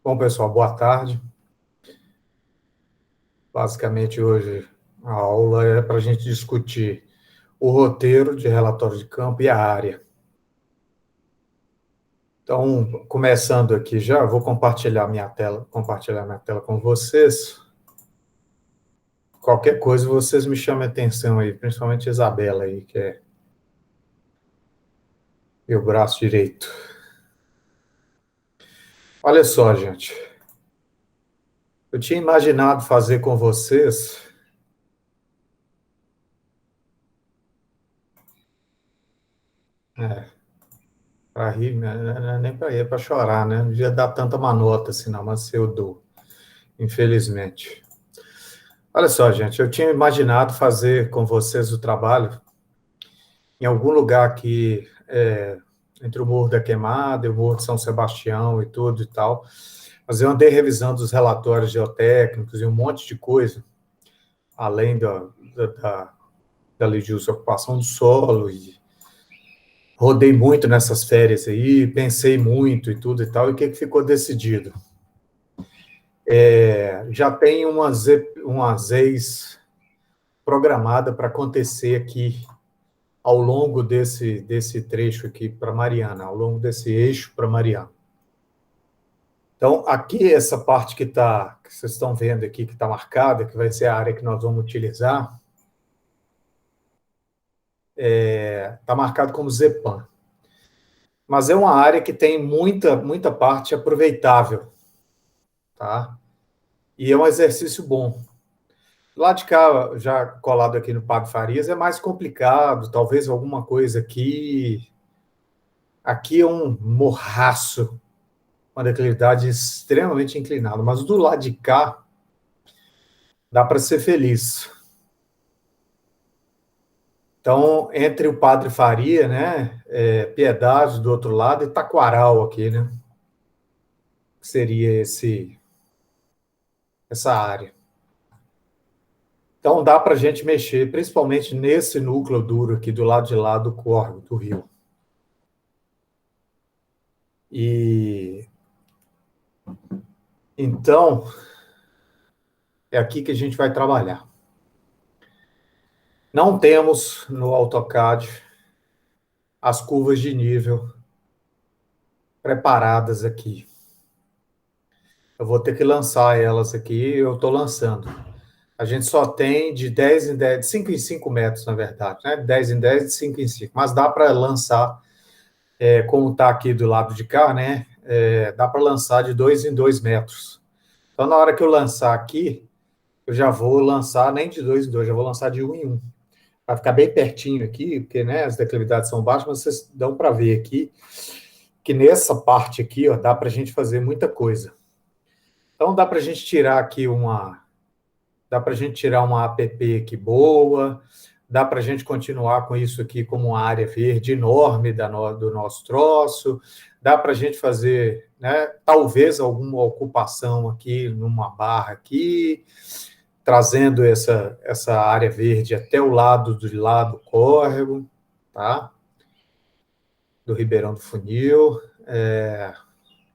Bom, pessoal, boa tarde. Basicamente, hoje a aula é para a gente discutir o roteiro de relatório de campo e a área. Então, começando aqui já, vou compartilhar minha tela com vocês. Qualquer coisa, vocês me chamem a atenção aí, principalmente a Isabela aí, que é meu braço direito. Olha só, gente. Eu tinha imaginado fazer com vocês. Para rir, nem para rir, é para chorar, né? Não devia dar tanta manota assim, não, mas eu dou, infelizmente. Olha só, gente, eu tinha imaginado fazer com vocês o trabalho em algum lugar aqui, entre o Morro da Queimada e o Morro de São Sebastião e tudo e tal, mas eu andei revisando os relatórios geotécnicos e um monte de coisa, além da lei de uso e ocupação do solo, e rodei muito nessas férias aí, pensei muito e tudo e tal, e o que ficou decidido? Já tem uma ZEIS programada para acontecer aqui ao longo desse trecho aqui para Mariana, ao longo desse eixo para Mariana. Então, aqui, essa parte que vocês estão vendo aqui, que está marcada, que vai ser a área que nós vamos utilizar, está marcado como ZEPAM. Mas é uma área que tem muita parte aproveitável, tá? E é um exercício bom. Lá de cá, já colado aqui no Padre Farias, é mais complicado, talvez alguma coisa aqui. Aqui é um morraço, uma declividade extremamente inclinada, mas do lado de cá dá para ser feliz. Então, entre o Padre Faria, né, Piedade do outro lado e Taquaral aqui, né, que seria essa área. Então, dá para a gente mexer, principalmente nesse núcleo duro aqui do lado de lá do córrego, do rio. E então, é aqui que a gente vai trabalhar. Não temos no AutoCAD as curvas de nível preparadas aqui. Eu vou ter que lançar elas aqui, eu estou lançando. A gente só tem de 10 em 10, de 5 em 5 metros, na verdade, né? 10 em 10, de 5 em 5. Mas dá para lançar, como está aqui do lado de cá, né? Dá para lançar de 2 em 2 metros. Então, na hora que eu lançar aqui, eu já vou lançar nem de 2 em 2, já vou lançar de 1 em 1. Vai ficar bem pertinho aqui, porque, né, as declividades são baixas, mas vocês dão para ver aqui que nessa parte aqui, ó, dá para a gente fazer muita coisa. Então, dá para a gente tirar aqui dá para a gente tirar uma APP aqui boa, dá para a gente continuar com isso aqui como uma área verde enorme do nosso troço, dá para a gente fazer, né, talvez alguma ocupação aqui numa barra aqui, trazendo essa área verde até o lado do córrego, tá? Do Ribeirão do Funil.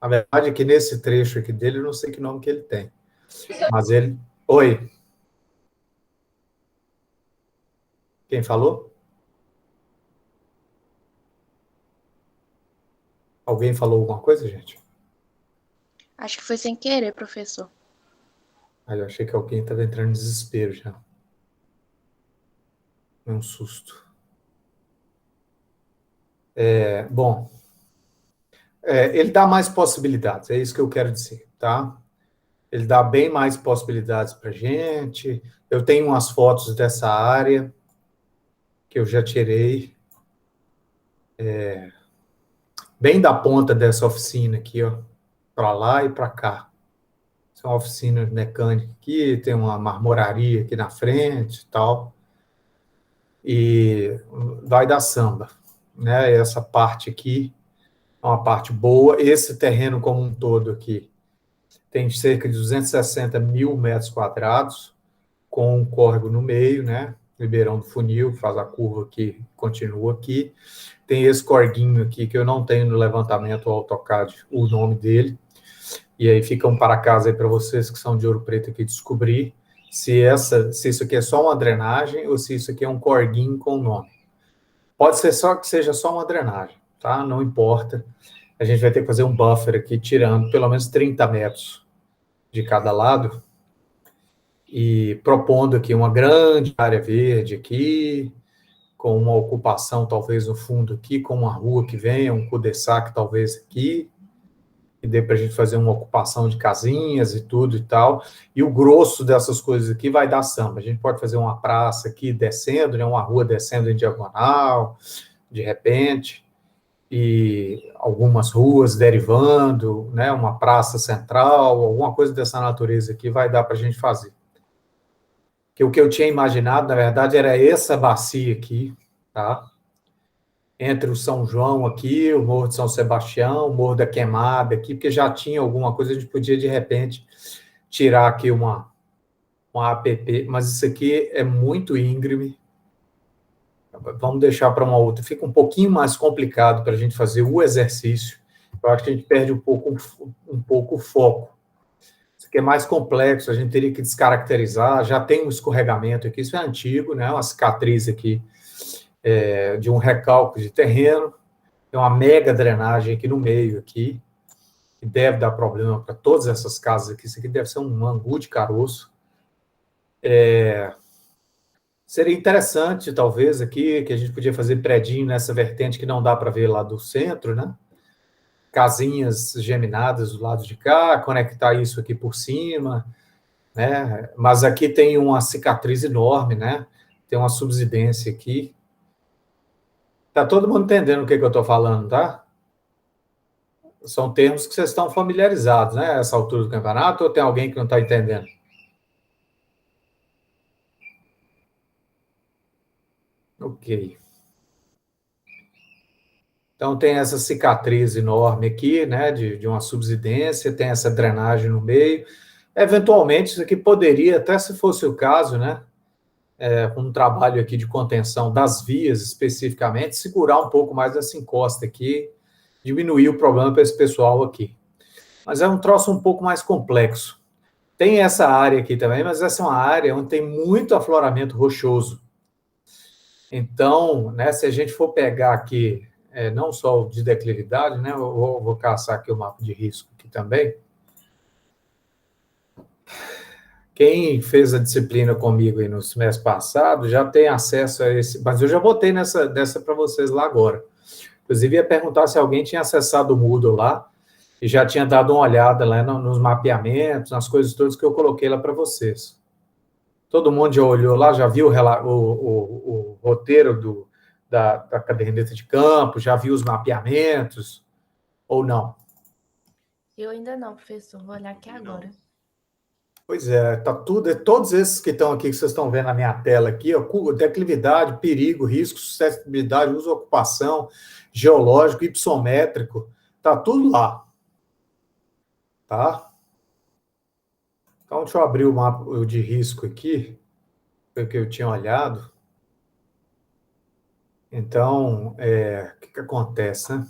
A verdade é que nesse trecho aqui dele, eu não sei que nome que ele tem, mas ele... Oi, quem falou? Alguém falou alguma coisa, gente? Acho que foi sem querer, professor. Aí eu achei que alguém estava entrando em desespero já. É um susto. Bom, ele dá mais possibilidades, é isso que eu quero dizer, tá? Ele dá bem mais possibilidades para a gente. Eu tenho umas fotos dessa área que eu já tirei, bem da ponta dessa oficina aqui, ó, para lá e para cá. Essa é uma oficina mecânica aqui, tem uma marmoraria aqui na frente e tal. E vai dar samba, né? Essa parte aqui é uma parte boa. Esse terreno como um todo aqui tem cerca de 260 mil metros quadrados, com um córrego no meio, né? Ribeirão do Funil, faz a curva aqui, continua aqui. Tem esse corguinho aqui, que eu não tenho no levantamento AutoCAD o nome dele, E aí fica um para casa aí para vocês que são de Ouro Preto aqui descobrir se isso aqui é só uma drenagem ou se isso aqui é um corguinho com nome. Pode ser só que seja só uma drenagem, tá? Não importa. A gente vai ter que fazer um buffer aqui, tirando pelo menos 30 metros de cada lado e propondo aqui uma grande área verde aqui, com uma ocupação talvez no fundo aqui, com uma rua que venha, um cul-de-sac talvez aqui, e dê para a gente fazer uma ocupação de casinhas e tudo e tal, e o grosso dessas coisas aqui vai dar samba. A gente pode fazer uma praça aqui descendo, né, uma rua descendo em diagonal, de repente, e algumas ruas derivando, né, uma praça central, alguma coisa dessa natureza aqui vai dar para a gente fazer. Que o que eu tinha imaginado, na verdade, era essa bacia aqui, tá? Entre o São João aqui, o Morro de São Sebastião, o Morro da Queimada aqui, porque já tinha alguma coisa, a gente podia, de repente, tirar aqui uma APP, mas isso aqui é muito íngreme. Vamos deixar para uma outra. Fica um pouquinho mais complicado para a gente fazer o exercício. Eu acho que a gente perde um pouco o foco. Isso aqui é mais complexo, a gente teria que descaracterizar, já tem um escorregamento aqui, isso é antigo, né? Uma cicatriz aqui de um recalque de terreno, tem uma mega drenagem aqui no meio, aqui, que deve dar problema para todas essas casas aqui, isso aqui deve ser um angu de caroço. Seria interessante, talvez, aqui, que a gente podia fazer predinho nessa vertente que não dá para ver lá do centro, né? Casinhas geminadas do lado de cá, conectar isso aqui por cima, né? Mas aqui tem uma cicatriz enorme, né? Tem uma subsidência aqui. Tá todo mundo entendendo o que eu estou falando, tá? São termos que vocês estão familiarizados, né? Essa altura do campeonato, ou tem alguém que não está entendendo? Ok. Então, tem essa cicatriz enorme aqui, né, de uma subsidência, tem essa drenagem no meio. Eventualmente, isso aqui poderia, até se fosse o caso, né, com um trabalho aqui de contenção das vias especificamente, segurar um pouco mais essa encosta aqui, diminuir o problema para esse pessoal aqui. Mas é um troço um pouco mais complexo. Tem essa área aqui também, mas essa é uma área onde tem muito afloramento rochoso. Então, né, se a gente for pegar aqui não só o de declividade, né? Eu vou caçar aqui o mapa de risco aqui também. Quem fez a disciplina comigo aí no semestre passado já tem acesso a esse, mas eu já botei dessa para vocês lá agora. Inclusive, ia perguntar se alguém tinha acessado o Moodle lá e já tinha dado uma olhada lá nos mapeamentos, nas coisas todas que eu coloquei lá para vocês. Todo mundo já olhou lá, já viu o roteiro da caderneta de campo, já viu os mapeamentos, ou não? Eu ainda não, professor. Vou olhar aqui agora. Pois é, tá tudo, todos esses que estão aqui, que vocês estão vendo na minha tela aqui, ó, declividade, perigo, risco, suscetibilidade, uso, ocupação, geológico, hipsométrico, tá tudo lá, tá? Então, deixa eu abrir o mapa de risco aqui, foi o que eu tinha olhado. Então, o que acontece, né?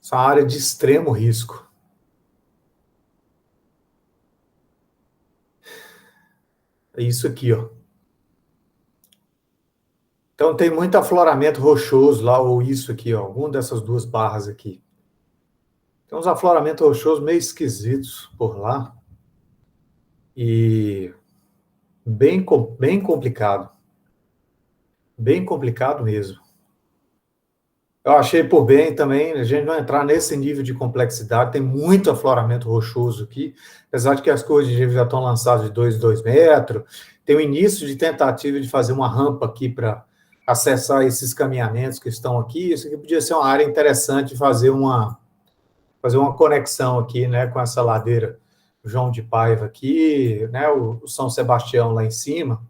Essa área de extremo risco. É isso aqui, ó. Então, tem muito afloramento rochoso lá, ou isso aqui, ó, alguma dessas duas barras aqui. Tem uns afloramentos rochosos meio esquisitos por lá. E bem complicado. Bem complicado mesmo. Eu achei por bem também a gente não entrar nesse nível de complexidade, tem muito afloramento rochoso aqui, apesar de que as coisas de nível já estão lançadas de 2 metros, tem o início de tentativa de fazer uma rampa aqui para acessar esses caminhamentos que estão aqui, isso aqui podia ser uma área interessante de fazer uma conexão aqui, né, com essa ladeira João de Paiva aqui, né, o São Sebastião lá em cima,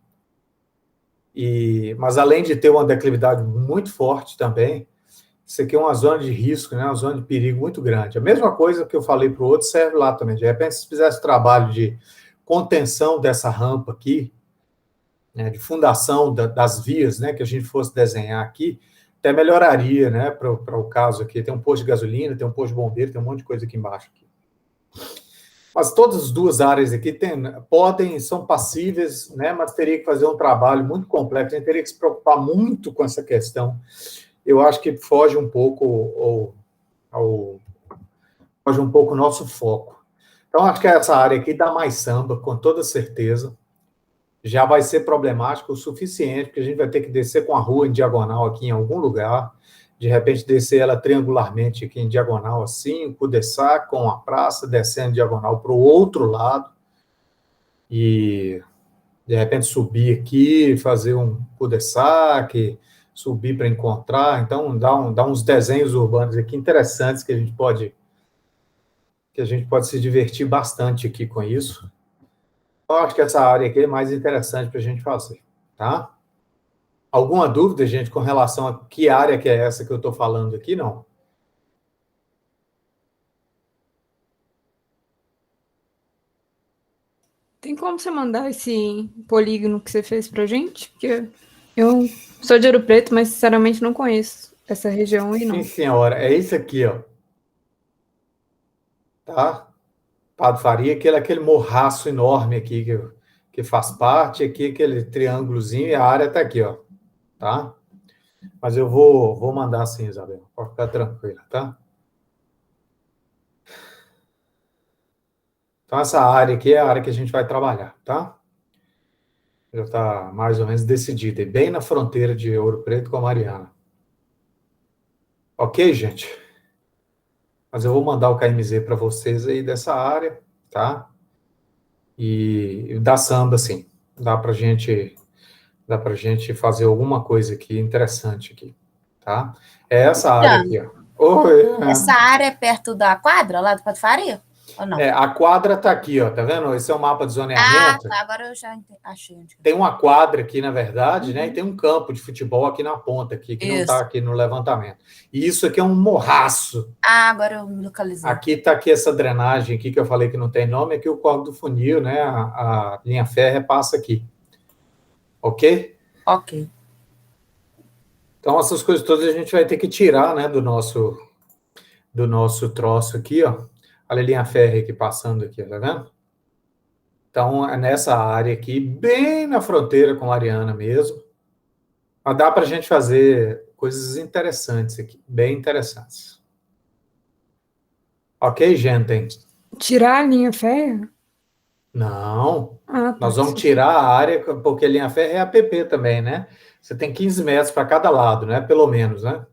mas além de ter uma declividade muito forte também, isso aqui é uma zona de risco, né? Uma zona de perigo muito grande. A mesma coisa que eu falei para o outro serve lá também. De repente, se fizesse trabalho de contenção dessa rampa aqui, né, de fundação das vias, né, que a gente fosse desenhar aqui, até melhoraria, né, para o caso aqui. Tem um posto de gasolina, tem um posto de bombeiro, tem um monte de coisa aqui embaixo. Aqui. Mas todas as duas áreas aqui são passíveis, né, mas teria que fazer um trabalho muito complexo, a gente teria que se preocupar muito com essa questão. Eu acho que foge um pouco foge um pouco o nosso foco. Então, acho que essa área aqui dá mais samba, com toda certeza. Já vai ser problemático o suficiente, porque a gente vai ter que descer com a rua em diagonal aqui em algum lugar, de repente descer ela triangularmente aqui em diagonal assim, o cul-de-sac com a praça, descendo diagonal para o outro lado, e de repente subir aqui, fazer um cul-de-sac, subir para encontrar, então dá uns desenhos urbanos aqui interessantes que a gente pode se divertir bastante aqui com isso. Eu acho que essa área aqui é mais interessante para a gente fazer, tá? Alguma dúvida, gente, com relação a que área que é essa que eu estou falando aqui? Não. Tem como você mandar esse polígono que você fez pra gente? Porque eu sou de Ouro Preto, mas sinceramente não conheço essa região aí, não. Sim, senhora, é isso aqui, ó. Tá? Padre Faria, aquele morraço enorme aqui que faz parte, aqui aquele triângulozinho, e a área está aqui, ó. Tá? Mas eu vou mandar sim, Isabel. Pode ficar tranquila, tá? Então, essa área aqui é a área que a gente vai trabalhar, tá? Já está mais ou menos decidida, e bem na fronteira de Ouro Preto com a Mariana. Ok, gente? Mas eu vou mandar o KMZ para vocês aí dessa área, tá? E da samba, sim. Dá para gente fazer alguma coisa aqui interessante aqui, tá? É essa área aqui, ó. Oi, Essa área é perto da quadra, lá do Patifaria? Ou não? a quadra tá aqui, ó, tá vendo? Esse é o mapa de zoneamento. Tá, agora eu já achei. Tem uma quadra aqui, na verdade, né? E tem um campo de futebol aqui na ponta, aqui, que não tá aqui no levantamento. E isso aqui é um morraço. Agora eu me localizei. Aqui tá aqui essa drenagem aqui, que eu falei que não tem nome, aqui o córrego do funil, né? A linha férrea passa aqui. Ok? Ok. Então, essas coisas todas a gente vai ter que tirar, né, do nosso troço aqui, ó. Olha a linha férrea aqui passando aqui, tá vendo? Então, é nessa área aqui, bem na fronteira com a Mariana mesmo. Mas dá para a gente fazer coisas interessantes aqui, bem interessantes. Ok, gente? Tirar a linha férrea? Não. Tá. Nós vamos tirar a área, porque a linha férrea é APP também, né? Você tem 15 metros para cada lado, né? Pelo menos, né?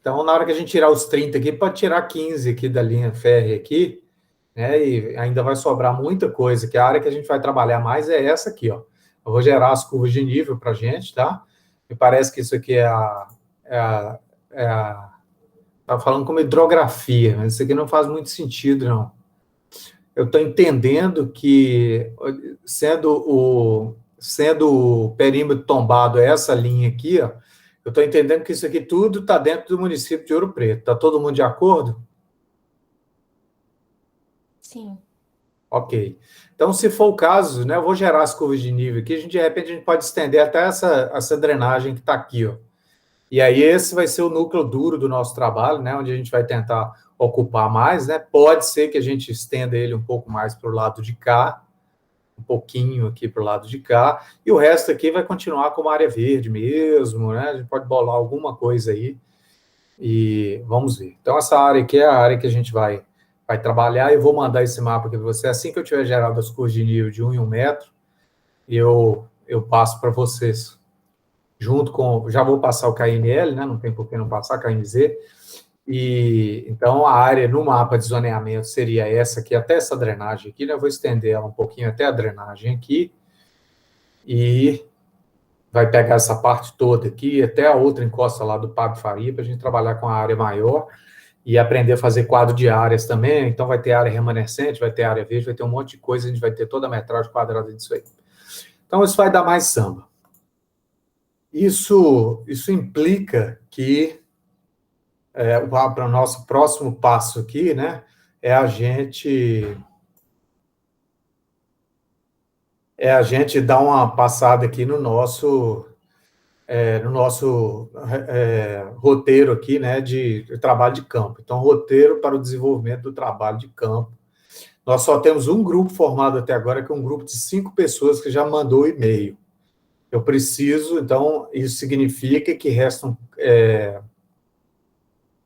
Então, na hora que a gente tirar os 30 aqui, pode tirar 15 aqui da linha férrea aqui, né? E ainda vai sobrar muita coisa, que a área que a gente vai trabalhar mais é essa aqui, ó. Eu vou gerar as curvas de nível para a gente, tá? Me parece que isso aqui tá falando como hidrografia, mas isso aqui não faz muito sentido, não. Eu estou entendendo que, sendo o perímetro tombado essa linha aqui, ó, eu estou entendendo que isso aqui tudo está dentro do município de Ouro Preto. Está todo mundo de acordo? Sim. Ok. Então, se for o caso, né, eu vou gerar as curvas de nível aqui, de repente a gente pode estender até essa drenagem que está aqui, ó. E aí esse vai ser o núcleo duro do nosso trabalho, né, onde a gente vai tentar ocupar mais, né? Pode ser que a gente estenda ele um pouco mais para o lado de cá, um pouquinho aqui para o lado de cá, e o resto aqui vai continuar como área verde mesmo, né? A gente pode bolar alguma coisa aí e vamos ver. Então, essa área aqui é a área que a gente vai trabalhar. Eu vou mandar esse mapa aqui para você. Assim que eu tiver gerado as curvas de nível de 1 em 1 metro, eu passo para vocês. Junto com... Já vou passar o KNL, né? Não tem por que não passar, KMZ. E então a área no mapa de zoneamento seria essa aqui, até essa drenagem aqui, né? Eu vou estender ela um pouquinho até a drenagem aqui, e vai pegar essa parte toda aqui, até a outra encosta lá do Pablo Faria, para a gente trabalhar com a área maior e aprender a fazer quadro de áreas também. Então vai ter área remanescente, vai ter área verde, vai ter um monte de coisa, a gente vai ter toda a metragem quadrada disso aí. Então isso vai dar mais samba. Isso implica que para o nosso próximo passo aqui, né, é a gente dar uma passada aqui no nosso no nosso roteiro aqui, né, de trabalho de campo. Então, roteiro para o desenvolvimento do trabalho de campo. Nós só temos um grupo formado até agora, que é um grupo de 5 pessoas que já mandou o e-mail. Eu preciso, então, isso significa que restam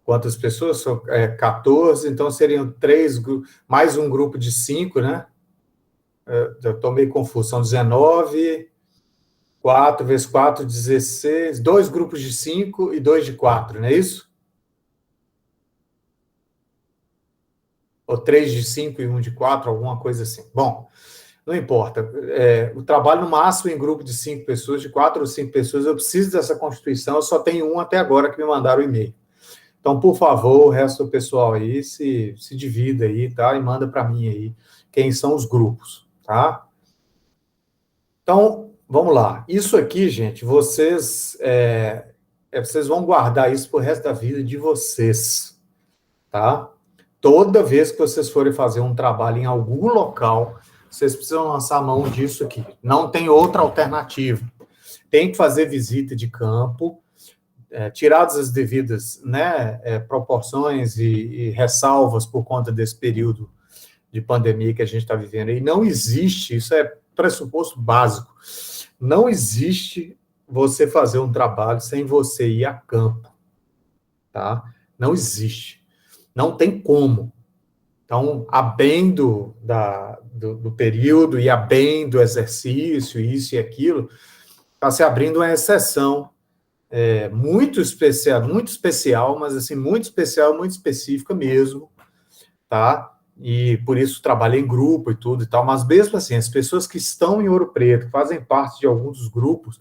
quantas pessoas? 14, então seriam 3, mais um grupo de 5, né? Eu estou meio confuso, são 19, 4 vezes 4, 16, 2 grupos de 5 e 2 de 4, não é isso? Ou 3 de 5 e 1 de 4, alguma coisa assim. Bom, não importa. O trabalho no máximo em grupo de 5 pessoas, de 4 ou 5 pessoas, eu preciso dessa constituição, eu só tenho um até agora que me mandaram o e-mail. Então, por favor, o resto do pessoal aí se divida aí, tá? E manda para mim aí quem são os grupos, tá? Então, vamos lá. Isso aqui, gente, vocês vão guardar isso pro resto da vida de vocês, tá? Toda vez que vocês forem fazer um trabalho em algum local, vocês precisam lançar a mão disso aqui. Não tem outra alternativa. Tem que fazer visita de campo, tiradas as devidas, né, proporções e ressalvas por conta desse período de pandemia que a gente está vivendo aí. Não existe, isso é pressuposto básico, não existe você fazer um trabalho sem você ir a campo, tá? Não existe. Não tem como. Então, a bem do período e a bem do exercício, isso e aquilo, está se abrindo uma exceção muito especial, mas assim, muito especial, muito específica mesmo, tá? E por isso trabalho em grupo e tudo e tal, mas mesmo assim, as pessoas que estão em Ouro Preto, fazem parte de alguns dos grupos,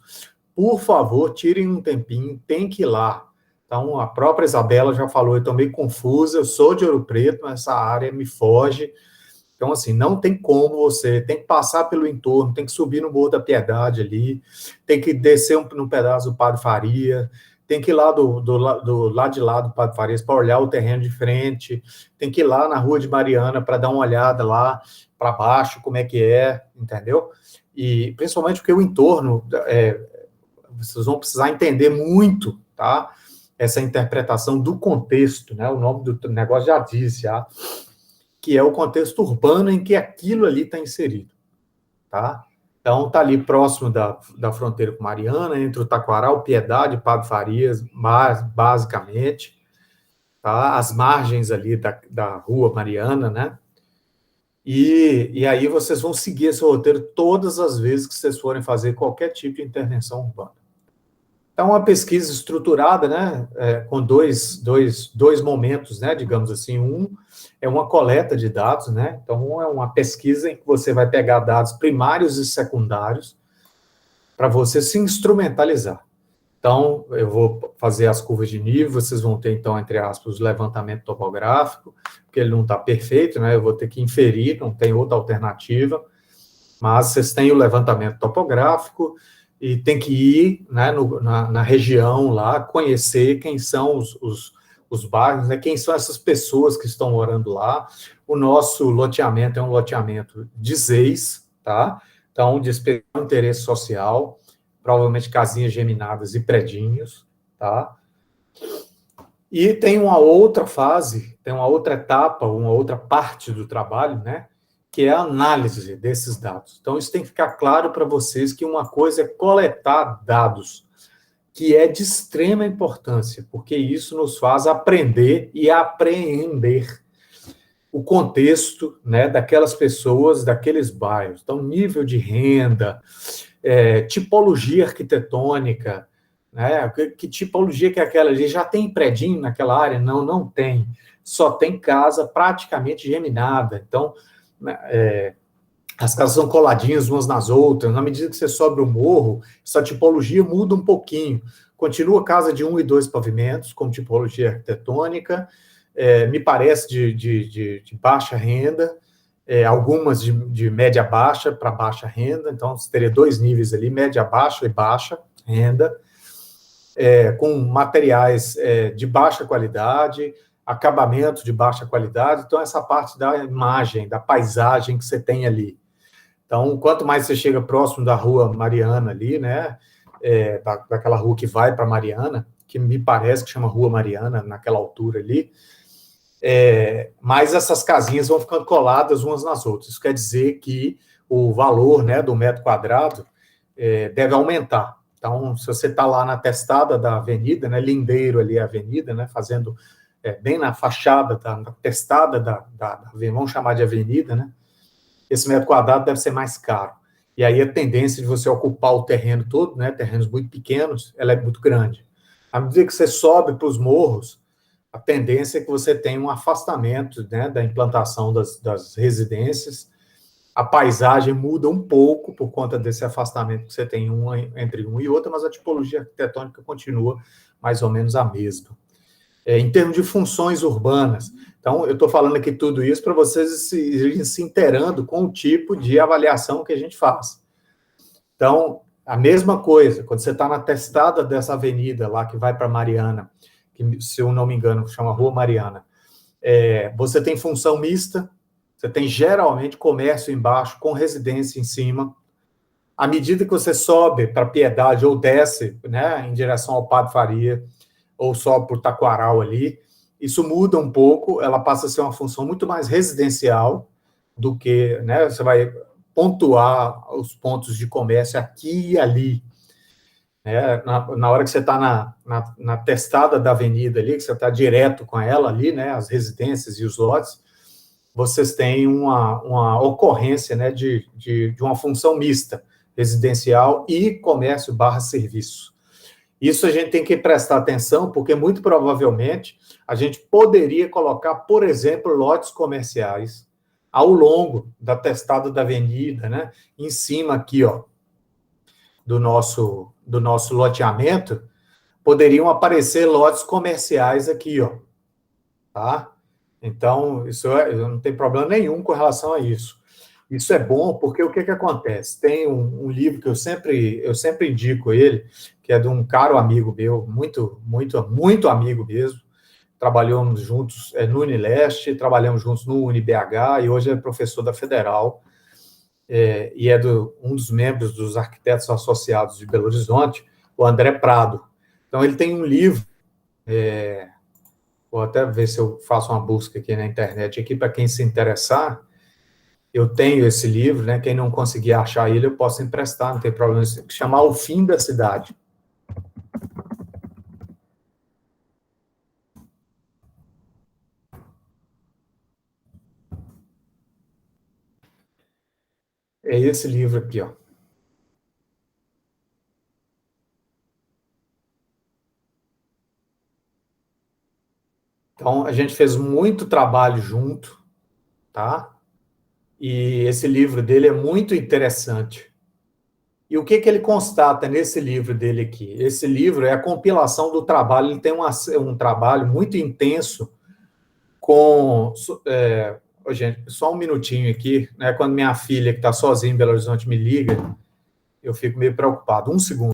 por favor, tirem um tempinho, tem que ir lá. Então, a própria Isabela já falou, eu estou meio confusa, eu sou de Ouro Preto, mas essa área me foge. Então, assim, não tem como você, tem que passar pelo entorno, tem que subir no Morro da Piedade ali, tem que descer num pedaço do Padre Faria, tem que ir lá do lado de lá do Padre Farias para olhar o terreno de frente, tem que ir lá na Rua de Mariana para dar uma olhada lá para baixo, como é que é, entendeu? E principalmente porque o entorno, vocês vão precisar entender muito, tá? Essa interpretação do contexto, né? O nome do negócio já diz, já, que é o contexto urbano em que aquilo ali está inserido, tá? Então, está ali próximo da fronteira com Mariana, entre o Taquaral, Piedade e Padre Farias, basicamente, tá? As margens ali da Rua Mariana, né? E aí vocês vão seguir esse roteiro todas as vezes que vocês forem fazer qualquer tipo de intervenção urbana. Então, uma pesquisa estruturada, né, com dois momentos, né, digamos assim. Um é uma coleta de dados, né, então é uma pesquisa em que você vai pegar dados primários e secundários para você se instrumentalizar. Então, eu vou fazer as curvas de nível, vocês vão ter, então, entre aspas, o levantamento topográfico, porque ele não está perfeito, né, eu vou ter que inferir, não tem outra alternativa, mas vocês têm o levantamento topográfico, e tem que ir, né, na região lá, conhecer quem são os bairros, né, quem são essas pessoas que estão morando lá. O nosso loteamento é um loteamento de ZEIS, tá? Então, de especial interesse social, provavelmente casinhas geminadas e predinhos, tá? E tem uma outra fase, tem uma outra etapa, uma outra parte do trabalho, né, que é a análise desses dados. Então, isso tem que ficar claro para vocês que uma coisa é coletar dados, que é de extrema importância, porque isso nos faz aprender e apreender o contexto, né, daquelas pessoas, daqueles bairros. Então, nível de renda, tipologia arquitetônica, né, que tipologia que é aquela ali? Já tem predinho naquela área? Não, não tem. Só tem casa praticamente geminada. Então, as casas são coladinhas umas nas outras, na medida que você sobe o morro, essa tipologia muda um pouquinho, continua casa de 1 e 2 pavimentos, como tipologia arquitetônica, me parece de baixa renda, algumas de média baixa para baixa renda, então você teria 2 níveis ali, média baixa e baixa renda, com materiais de baixa qualidade, acabamento de baixa qualidade, então essa parte da imagem, da paisagem que você tem ali. Então, quanto mais você chega próximo da Rua Mariana ali, né, daquela rua que vai para Mariana, que me parece que chama Rua Mariana, naquela altura ali, mas essas casinhas vão ficando coladas umas nas outras. Isso quer dizer que o valor, né, do metro quadrado deve aumentar. Então, se você está lá na testada da avenida, né, lindeiro ali a avenida, né, fazendo bem na fachada, na testada vamos chamar de avenida, né, esse metro quadrado deve ser mais caro. E aí a tendência de você ocupar o terreno todo, né, terrenos muito pequenos, ela é muito grande. À medida que você sobe para os morros, a tendência é que você tenha um afastamento, né, da implantação das residências. A paisagem muda um pouco por conta desse afastamento que você tem entre um e outro, mas a tipologia arquitetônica continua mais ou menos a mesma. Em termos de funções urbanas, então, eu estou falando aqui tudo isso para vocês irem se inteirando com o tipo de avaliação que a gente faz. Então, a mesma coisa, quando você está na testada dessa avenida lá que vai para Mariana, que, se eu não me engano, chama Rua Mariana, você tem função mista, você tem geralmente comércio embaixo, com residência em cima. À medida que você sobe para Piedade ou desce, né, em direção ao Padre Faria, ou só por Taquaral ali, isso muda um pouco, ela passa a ser uma função muito mais residencial do que, né, você vai pontuar os pontos de comércio aqui e ali. Na hora que você está na testada da avenida ali, que você está direto com ela ali, né, as residências e os lotes, vocês têm uma ocorrência, né, de uma função mista, residencial e comércio barra serviço. Isso a gente tem que prestar atenção, porque muito provavelmente a gente poderia colocar, por exemplo, lotes comerciais ao longo da testada da avenida, né? Em cima aqui, ó, do nosso loteamento, poderiam aparecer lotes comerciais aqui, ó, tá? Então, isso não tem problema nenhum com relação a isso. Isso é bom porque o que acontece? Tem um livro que eu sempre indico ele, que é de um caro amigo meu, muito, muito, muito amigo mesmo. Trabalhamos juntos no Unileste, trabalhamos juntos no UniBH e hoje é professor da Federal e é um dos membros dos arquitetos associados de Belo Horizonte, o André Prado. Então, ele tem um livro, vou até ver se eu faço uma busca aqui na internet, aqui para quem se interessar. Eu tenho esse livro, né? Quem não conseguir achar ele, eu posso emprestar, não tem problema. Chamar O Fim da Cidade. É esse livro aqui, ó. Então, a gente fez muito trabalho junto, tá? E esse livro dele é muito interessante. E o que ele constata nesse livro dele aqui? Esse livro é a compilação do trabalho, ele tem um trabalho muito intenso com... gente, só um minutinho aqui, né? Quando minha filha, que está sozinha em Belo Horizonte, me liga, eu fico meio preocupado. Um segundo.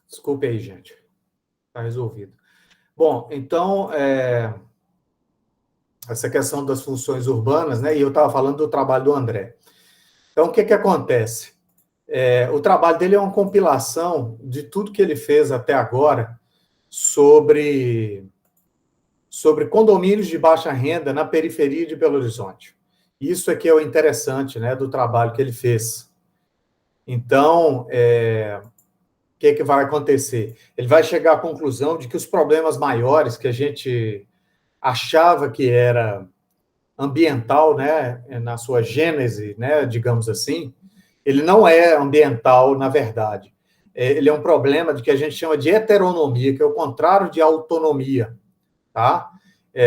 Desculpe aí, gente. Está resolvido. Bom, então, essa questão das funções urbanas, né? E eu estava falando do trabalho do André. Então, o que acontece? O trabalho dele é uma compilação de tudo que ele fez até agora sobre condomínios de baixa renda na periferia de Belo Horizonte. Isso é que é o interessante, né, do trabalho que ele fez. Então, o que vai acontecer? Ele vai chegar à conclusão de que os problemas maiores que a gente achava que era ambiental, né, na sua gênese, né, digamos assim, ele não é ambiental, na verdade. Ele é um problema de que a gente chama de heteronomia, que é o contrário de autonomia, tá?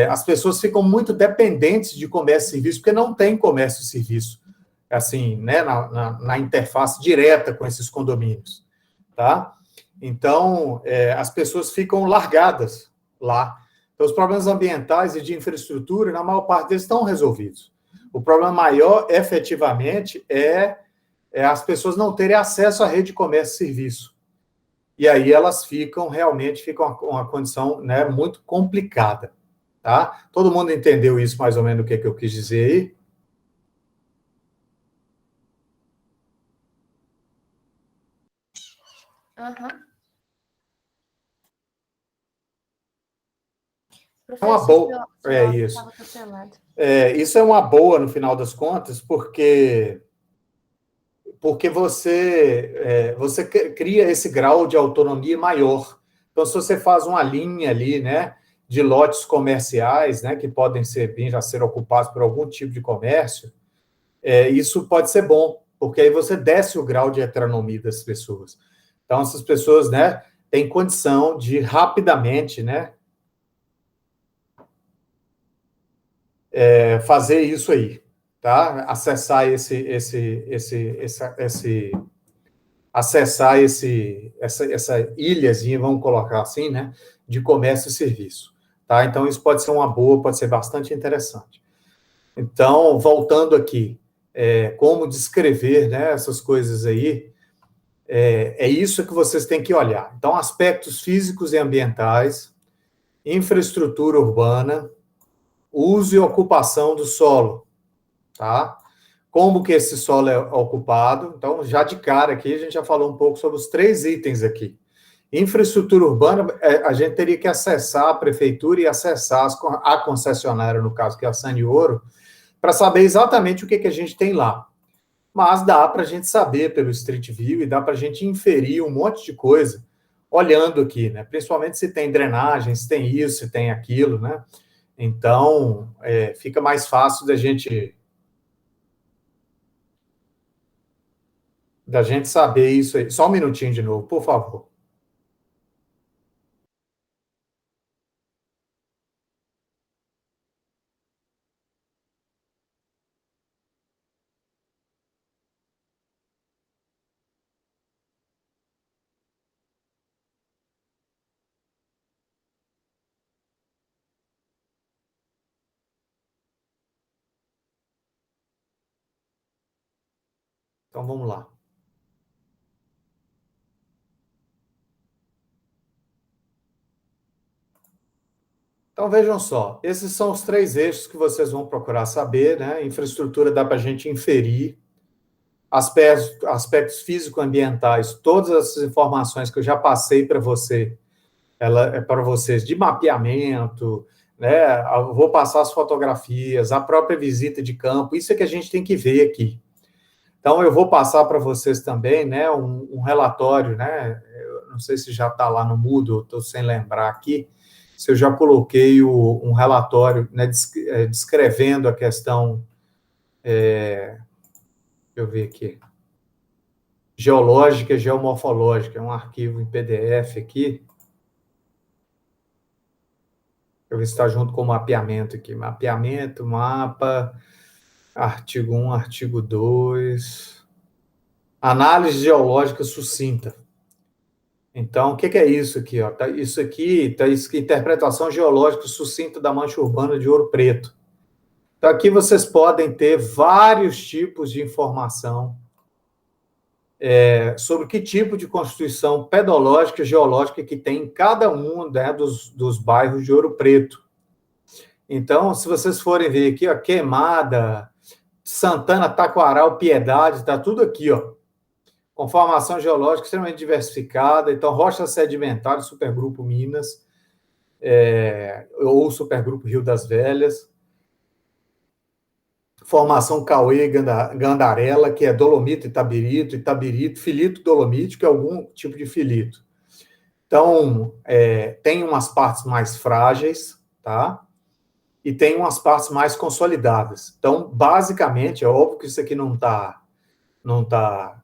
As pessoas ficam muito dependentes de comércio e serviço, porque não tem comércio e serviço, assim, né, na interface direta com esses condomínios, tá? Então, as pessoas ficam largadas lá. Então, os problemas ambientais e de infraestrutura, na maior parte deles, estão resolvidos. O problema maior, efetivamente, é as pessoas não terem acesso à rede de comércio e serviço. E aí elas realmente ficam uma condição, né, muito complicada. Tá? Todo mundo entendeu isso, mais ou menos, o que eu quis dizer aí? Aham. É uma boa. Isso. Isso. Estava cancelado. Isso é uma boa, no final das contas, porque você cria esse grau de autonomia maior. Então, se você faz uma linha ali, né, de lotes comerciais, né, que podem já ser ocupados por algum tipo de comércio, isso pode ser bom, porque aí você desce o grau de heteronomia das pessoas. Então, essas pessoas, né, têm condição de rapidamente, né, fazer isso aí, tá? Acessar essa ilhazinha, vamos colocar assim, né, de comércio e serviço, tá? Então, isso pode ser uma boa, pode ser bastante interessante. Então, voltando aqui, como descrever, né, essas coisas aí, é isso que vocês têm que olhar. Então, aspectos físicos e ambientais, infraestrutura urbana, uso e ocupação do solo, tá? Como que esse solo é ocupado. Então, já de cara aqui, a gente já falou um pouco sobre os 3 itens aqui. Infraestrutura urbana, a gente teria que acessar a prefeitura e acessar a concessionária, no caso, que é a Sanioro, para saber exatamente o que a gente tem lá. Mas dá para a gente saber pelo Street View e dá para a gente inferir um monte de coisa olhando aqui, né? Principalmente se tem drenagem, se tem isso, se tem aquilo, né? Então, fica mais fácil da gente saber isso aí. Só um minutinho de novo, por favor. Então, vamos lá. Então, vejam só, esses são os 3 eixos que vocês vão procurar saber, né? Infraestrutura dá para a gente inferir, aspectos físico-ambientais, todas essas informações que eu já passei para você, ela é para vocês de mapeamento, né? Eu vou passar as fotografias, a própria visita de campo, isso é que a gente tem que ver aqui. Então, eu vou passar para vocês também, né, um relatório, né? Eu não sei se já está lá no Moodle, estou sem lembrar aqui, se eu já coloquei um relatório, né, descrevendo a questão, deixa eu ver aqui, geológica e geomorfológica, é um arquivo em PDF aqui. Eu ver se está junto com o mapeamento aqui. Mapeamento, mapa, artigo 1, artigo 2. Análise geológica sucinta. Então, o que é isso aqui? Ó? Isso aqui está interpretação geológica sucinta da mancha urbana de Ouro Preto. Então, aqui vocês podem ter vários tipos de informação sobre que tipo de constituição pedológica e geológica que tem em cada um, né, dos bairros de Ouro Preto. Então, se vocês forem ver aqui, ó, Queimada, Santana, Taquaral, Piedade, está tudo aqui, ó, com formação geológica extremamente diversificada. Então, rocha sedimentar, supergrupo Minas, ou supergrupo Rio das Velhas. Formação Cauê, Gandarela, que é dolomito, itabirito, filito dolomítico, é algum tipo de filito. Então, tem umas partes mais frágeis, tá? E tem umas partes mais consolidadas. Então, basicamente, é óbvio que isso aqui não tá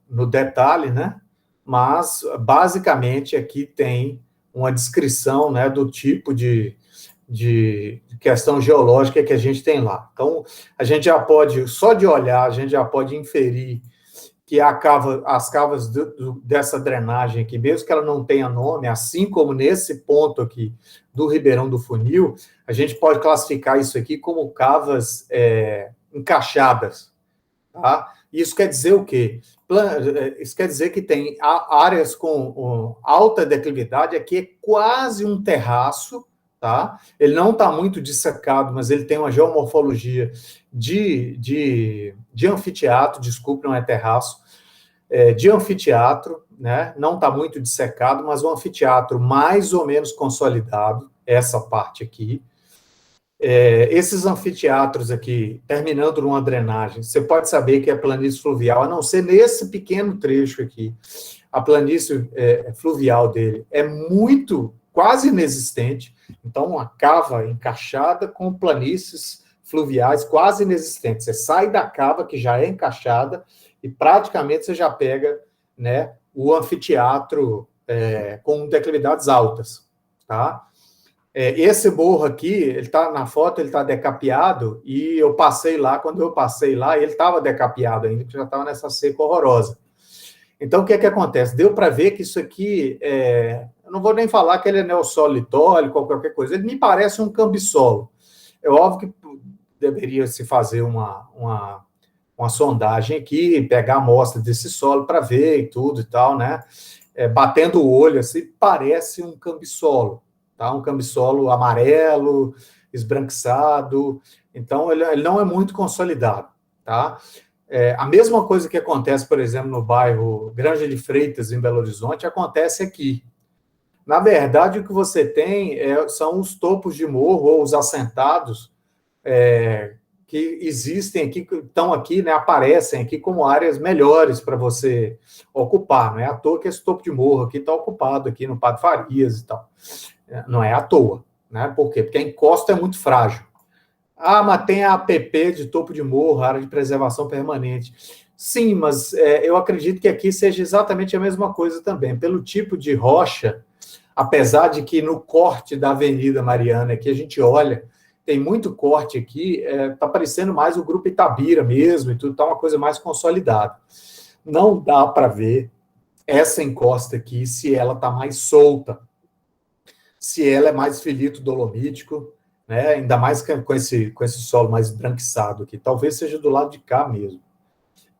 no detalhe, né? Mas, basicamente, aqui tem uma descrição, né, do tipo de questão geológica que a gente tem lá. Então, a gente já pode, só de olhar, a gente já pode inferir que as cavas dessa drenagem aqui, mesmo que ela não tenha nome, assim como nesse ponto aqui do Ribeirão do Funil, a gente pode classificar isso aqui como cavas encaixadas, tá? Isso quer dizer o quê? Isso quer dizer que tem áreas com alta declividade, aqui é quase um terraço, tá? Ele não está muito dissecado, mas ele tem uma geomorfologia de anfiteatro, desculpe, não é terraço, de anfiteatro, né? Não está muito dissecado, mas um anfiteatro mais ou menos consolidado, essa parte aqui. Esses anfiteatros aqui, terminando numa drenagem, você pode saber que é planície fluvial, a não ser nesse pequeno trecho aqui. A planície fluvial dele é quase inexistente, então uma cava encaixada com planícies fluviais quase inexistentes. Você sai da cava, que já é encaixada, e praticamente você já pega, né, o anfiteatro com declividades altas, tá? Esse morro aqui, ele tá na foto, ele está decapeado, e eu passei lá, quando eu passei lá, ele estava decapeado ainda, porque já estava nessa seca horrorosa. Então, o que acontece? Deu para ver que isso aqui, eu não vou nem falar que ele é neossolo litólico ou qualquer coisa, ele me parece um cambissolo. É óbvio que deveria se fazer uma sondagem aqui, pegar a amostra desse solo para ver e tudo e tal, né? Batendo o olho, assim, parece um cambissolo. Tá? Um cambissolo amarelo, esbranquiçado, então ele não é muito consolidado. Tá? A mesma coisa que acontece, por exemplo, no bairro Granja de Freitas, em Belo Horizonte, acontece aqui. Na verdade, o que você tem são os topos de morro, ou os assentados, que existem aqui, que estão aqui, né, aparecem aqui como áreas melhores para você ocupar. Não é à toa que esse topo de morro aqui está ocupado aqui no Padre Farias e tal. Não é à toa, né? Por quê? Porque a encosta é muito frágil. Ah, mas tem a APP de topo de morro, área de preservação permanente. Sim, mas eu acredito que aqui seja exatamente a mesma coisa também. Pelo tipo de rocha, apesar de que no corte da Avenida Mariana, aqui a gente olha, tem muito corte aqui, está parecendo mais o Grupo Itabira mesmo, e tudo está uma coisa mais consolidada. Não dá para ver essa encosta aqui se ela está mais solta, se ela é mais filito dolomítico, né? Ainda mais com esse solo mais branquiçado aqui. Talvez seja do lado de cá mesmo.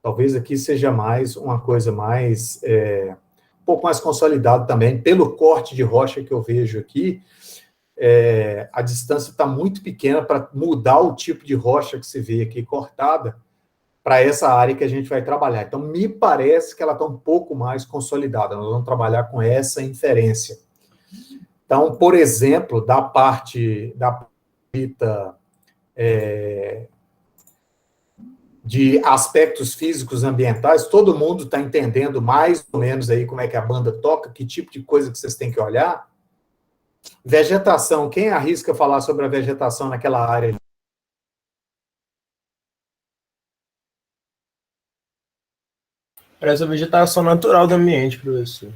Talvez aqui seja mais uma coisa mais, um pouco mais consolidada também. Pelo corte de rocha que eu vejo aqui, a distância está muito pequena para mudar o tipo de rocha que se vê aqui cortada para essa área que a gente vai trabalhar. Então, me parece que ela está um pouco mais consolidada. Nós vamos trabalhar com essa inferência. Então, por exemplo, da parte da de aspectos físicos ambientais, todo mundo está entendendo mais ou menos aí como é que a banda toca, que tipo de coisa que vocês têm que olhar. Vegetação, quem arrisca falar sobre a vegetação naquela área? Parece a vegetação natural do ambiente, professor.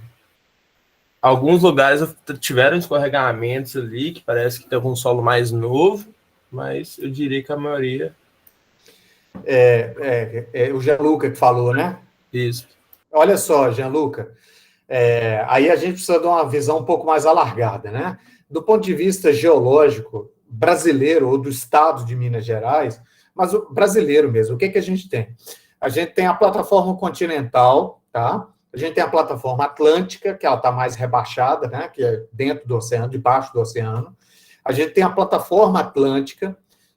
Alguns lugares tiveram escorregamentos ali, que parece que tem algum solo mais novo, mas eu diria que a maioria... o Gianluca que falou, né? Isso. Olha só, Gianluca, aí a gente precisa de uma visão um pouco mais alargada, né? Do ponto de vista geológico brasileiro, ou do estado de Minas Gerais, mas o brasileiro mesmo, o que a gente tem? A gente tem a plataforma continental, tá? A gente tem a plataforma atlântica, que ela está mais rebaixada, né? Que é dentro do oceano, debaixo do oceano. A gente tem a plataforma atlântica,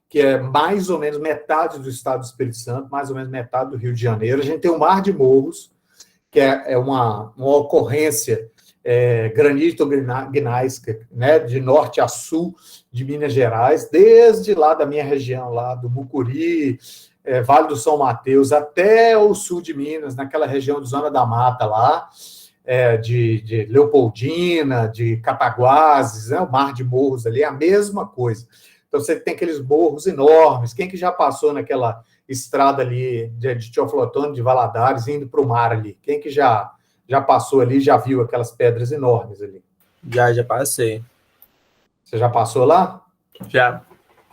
que é mais ou menos metade do estado do Espírito Santo, mais ou menos metade do Rio de Janeiro. A gente tem o Mar de Morros, que é uma ocorrência granito-gneiska, né, de norte a sul de Minas Gerais, desde lá da minha região, lá do Mucuri, Vale do São Mateus, até o sul de Minas, naquela região de Zona da Mata lá, de Leopoldina, de Cataguases, né, o Mar de Morros ali, é a mesma coisa. Então, você tem aqueles morros enormes. Quem que já passou naquela estrada ali de Teoflotone, de Valadares, indo para o mar ali? Quem que já passou ali, já viu aquelas pedras enormes ali? Já passei. Você já passou lá? Já.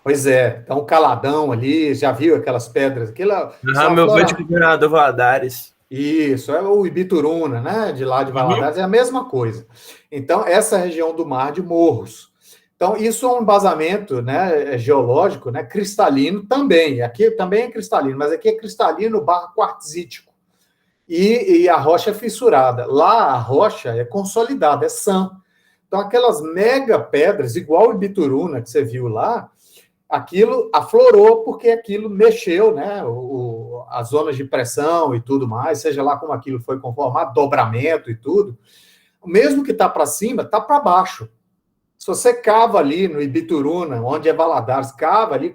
Pois é. Então, Caladão ali, já viu aquelas pedras? Aquilo, Meu avô de governador Valadares. Isso, é o Ibituruna, né? De lá de Valadares, é a mesma coisa. Então, essa região do Mar de Morros. Então, isso é um embasamento, né, geológico, né, cristalino também. Aqui também é cristalino, mas aqui é cristalino barra quartzítico. E a rocha é fissurada. Lá a rocha é consolidada, é sã. Então, aquelas mega pedras, igual o Ibituruna que você viu lá, aquilo aflorou porque aquilo mexeu, né, as zonas de pressão e tudo mais, seja lá como aquilo foi conformado, dobramento e tudo. Mesmo que está para cima, está para baixo. Se você cava ali no Ibituruna, onde é Valadares, cava ali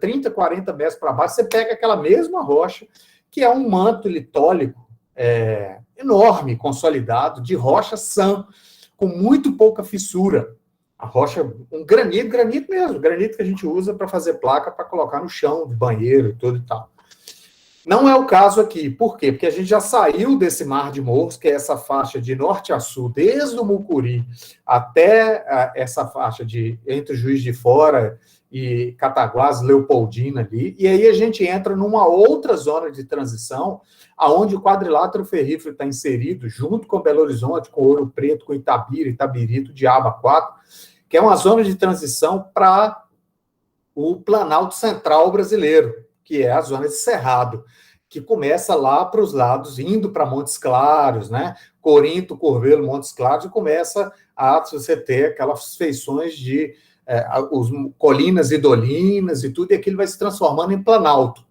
30, 40 metros para baixo, você pega aquela mesma rocha, que é um manto litólico enorme, consolidado, de rocha sã, com muito pouca fissura. A rocha, um granito mesmo, granito que a gente usa para fazer placa, para colocar no chão do banheiro e tudo e tal. Não é o caso aqui. Por quê? Porque a gente já saiu desse Mar de Morros, que é essa faixa de norte a sul, desde o Mucuri até essa faixa entre o Juiz de Fora e Cataguases, Leopoldina ali, e aí a gente entra numa outra zona de transição, aonde o quadrilátero ferrífero está inserido, junto com Belo Horizonte, com Ouro Preto, com Itabira, Itabirito, Diaba 4, que é uma zona de transição para o Planalto Central brasileiro, que é a zona de Cerrado, que começa lá para os lados, indo para Montes Claros, né? Corinto, Curvelo, Montes Claros, e começa a você ter aquelas feições de colinas e dolinas e tudo, e aquilo vai se transformando em planalto.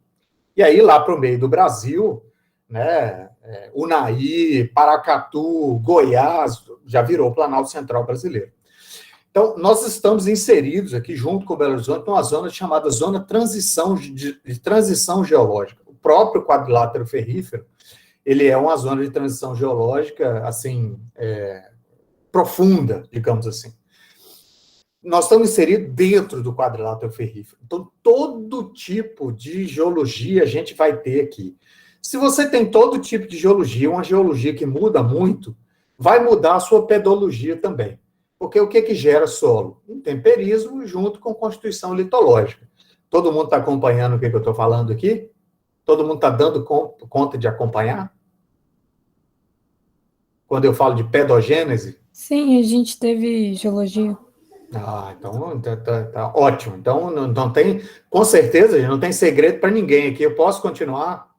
E aí, lá para o meio do Brasil, né? Unaí, Paracatu, Goiás, já virou o Planalto Central brasileiro. Então, nós estamos inseridos aqui, junto com o Belo Horizonte, numa zona chamada zona de transição geológica. O próprio quadrilátero ferrífero, ele é uma zona de transição geológica, assim, profunda, digamos assim. Nós estamos inseridos dentro do quadrilátero ferrífero. Então, todo tipo de geologia a gente vai ter aqui. Se você tem todo tipo de geologia, uma geologia que muda muito, vai mudar a sua pedologia também. Porque o que gera solo? Intemperismo junto com constituição litológica. Todo mundo está acompanhando o que eu estou falando aqui? Todo mundo está dando conta de acompanhar? Quando eu falo de pedogênese? Sim, a gente teve geologia. Então tá ótimo. Então não tem, com certeza, não tem segredo para ninguém aqui. Eu posso continuar?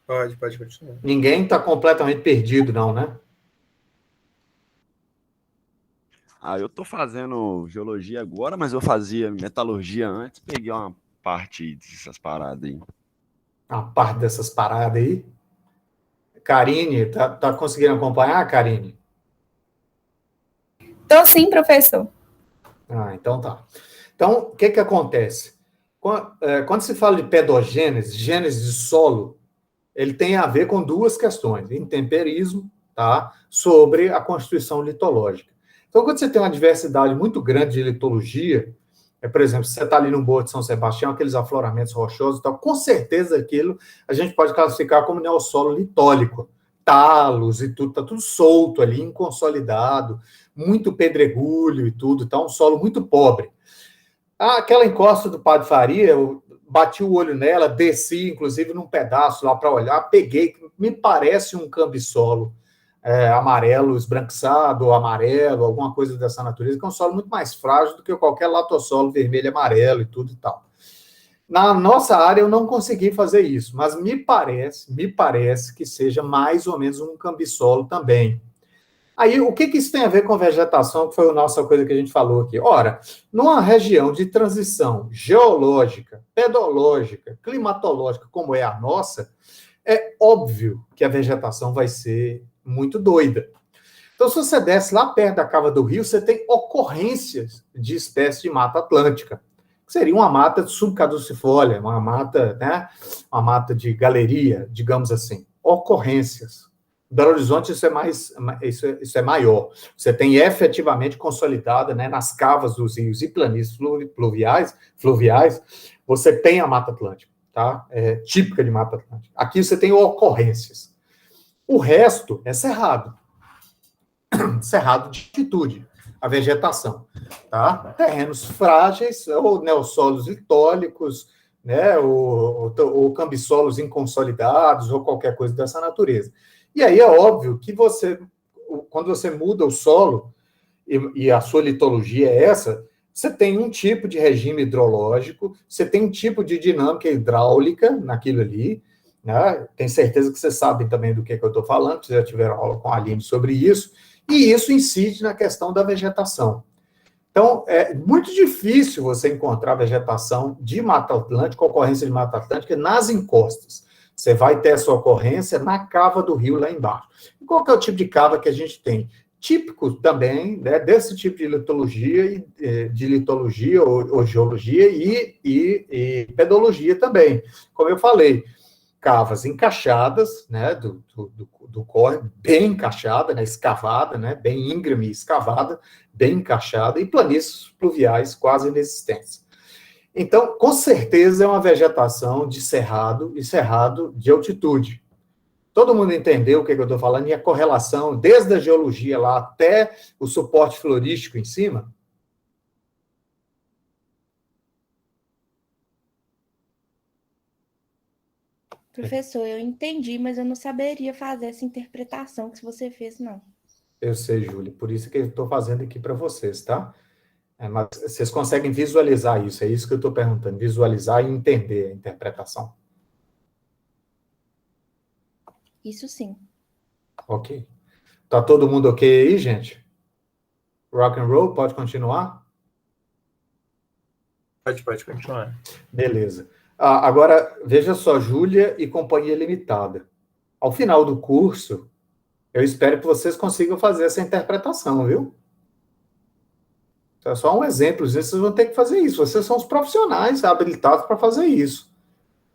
Pode continuar. Ninguém está completamente perdido, não, né? Eu tô fazendo geologia agora, mas eu fazia metalurgia antes, peguei uma parte dessas paradas aí. Uma parte dessas paradas aí. Karine, tá conseguindo acompanhar, Karine? Tô sim, professor. Então tá. Então, o que acontece? Quando se fala de pedogênese, gênese de solo, ele tem a ver com duas questões, intemperismo, tá? Sobre a constituição litológica. Então, quando você tem uma diversidade muito grande de litologia, por exemplo, se você está ali no Morro de São Sebastião, aqueles afloramentos rochosos e tal, com certeza aquilo a gente pode classificar como neossolo litólico. Talos e tudo, está tudo solto ali, inconsolidado, muito pedregulho e tudo, está um solo muito pobre. Aquela encosta do Padre Faria, eu bati o olho nela, desci, inclusive, num pedaço lá para olhar, peguei, me parece um cambissolo amarelo, esbranquiçado, ou amarelo, alguma coisa dessa natureza, que é um solo muito mais frágil do que qualquer latossolo vermelho e amarelo e tudo e tal. Na nossa área, eu não consegui fazer isso, mas me parece que seja mais ou menos um cambissolo também. Aí, o que isso tem a ver com vegetação, que foi a nossa coisa que a gente falou aqui? Ora, numa região de transição geológica, pedológica, climatológica, como é a nossa, é óbvio que a vegetação vai ser muito doida. Então, se você desce lá perto da cava do rio, você tem ocorrências de espécies de mata atlântica, que seria uma mata subcaducifólia, uma mata, né, uma mata de galeria, digamos assim. Ocorrências. Belo Horizonte, isso é maior. Você tem efetivamente consolidada, né, nas cavas dos rios e planícies fluviais, você tem a Mata Atlântica, tá? É típica de Mata Atlântica. Aqui você tem ocorrências. O resto é cerrado. Cerrado de altitude, a vegetação, tá? Terrenos frágeis, ou neossolos litólicos, né, ou cambissolos inconsolidados, ou qualquer coisa dessa natureza. E aí é óbvio que quando você muda o solo, e a sua litologia é essa, você tem um tipo de regime hidrológico, você tem um tipo de dinâmica hidráulica naquilo ali, né? Tenho certeza que vocês sabem também do que eu estou falando, vocês já tiveram aula com a Aline sobre isso, e isso incide na questão da vegetação. Então, é muito difícil você encontrar vegetação de Mata Atlântica, ocorrência de Mata Atlântica, nas encostas. Você vai ter essa ocorrência na cava do rio lá embaixo. E qual que é o tipo de cava que a gente tem? Típico também, né, desse tipo de litologia ou geologia e pedologia também. Como eu falei, cavas encaixadas, né, do córrego, bem encaixada, né, escavada, né, bem íngreme, escavada, bem encaixada, e planícies pluviais quase inexistentes. Então, com certeza é uma vegetação de cerrado e cerrado de altitude. Todo mundo entendeu o que eu estou falando e a correlação, desde a geologia lá até o suporte florístico em cima? Professor, eu entendi, mas eu não saberia fazer essa interpretação que você fez, não. Eu sei, Júlia, por isso que eu estou fazendo aqui para vocês, tá? Mas vocês conseguem visualizar isso, é isso que eu estou perguntando, visualizar e entender a interpretação. Isso sim. Ok. Tá todo mundo ok aí, gente? Rock and roll, pode continuar? Pode continuar. Beleza. Agora, veja só, Júlia e Companhia Limitada. Ao final do curso, eu espero que vocês consigam fazer essa interpretação, viu? É só um exemplo, vocês vão ter que fazer isso. Vocês são os profissionais habilitados para fazer isso,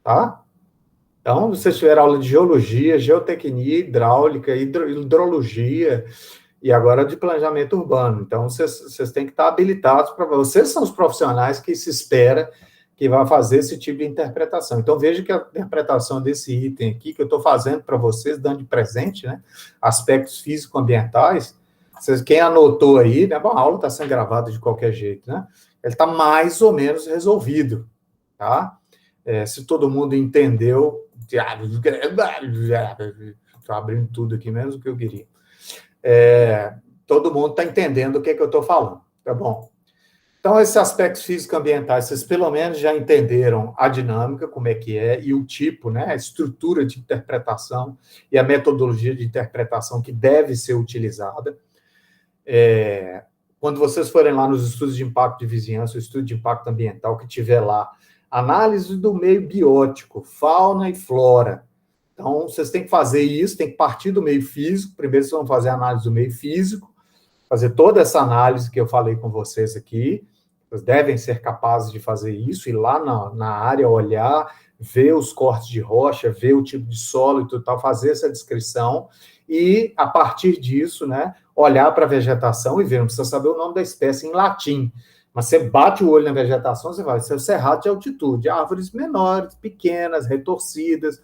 tá? Então, vocês tiveram aula de geologia, geotecnia, hidráulica, hidrologia e agora de planejamento urbano. Então, vocês têm que estar habilitados para... Vocês são os profissionais que se espera que vai fazer esse tipo de interpretação. Então, veja que a interpretação desse item aqui que eu estou fazendo para vocês, dando de presente, né? Aspectos físico-ambientais. Quem anotou aí, né? Bom, a aula está sendo gravada de qualquer jeito, né? Ele está mais ou menos resolvido, tá? Se todo mundo entendeu... Estou abrindo tudo aqui, menos o que eu queria. Todo mundo está entendendo o que eu estou falando, tá bom? Então, esses aspectos físico-ambientais, vocês pelo menos já entenderam a dinâmica, como é que é, e o tipo, né, a estrutura de interpretação e a metodologia de interpretação que deve ser utilizada. Quando vocês forem lá nos estudos de impacto de vizinhança, o estudo de impacto ambiental que tiver lá, análise do meio biótico, fauna e flora. Então, vocês têm que fazer isso, tem que partir do meio físico. Primeiro, vocês vão fazer a análise do meio físico, fazer toda essa análise que eu falei com vocês aqui. Vocês devem ser capazes de fazer isso, ir lá na área, olhar, ver os cortes de rocha, ver o tipo de solo e tudo tal, fazer essa descrição e, a partir disso, né, olhar para a vegetação e ver, não precisa saber o nome da espécie em latim, mas você bate o olho na vegetação, você vai ser o cerrado de altitude, árvores menores, pequenas, retorcidas,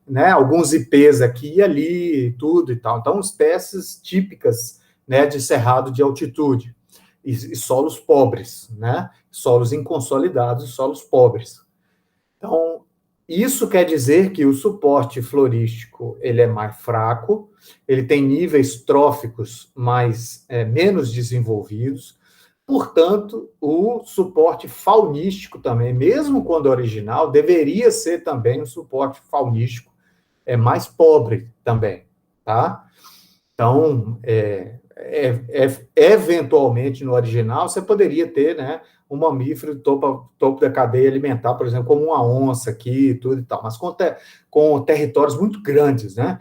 né, alguns ipês aqui e ali, tudo e tal. Então, espécies típicas, né, de cerrado de altitude. E solos pobres, né, solos inconsolidados e solos pobres. Então, isso quer dizer que o suporte florístico ele é mais fraco, ele tem níveis tróficos menos desenvolvidos. Portanto, o suporte faunístico também, mesmo quando original, deveria ser também um suporte faunístico mais pobre também, tá? Então, eventualmente, no original, você poderia ter, né, um mamífero topo da cadeia alimentar, por exemplo, como uma onça aqui, tudo e tal, mas com territórios muito grandes, né?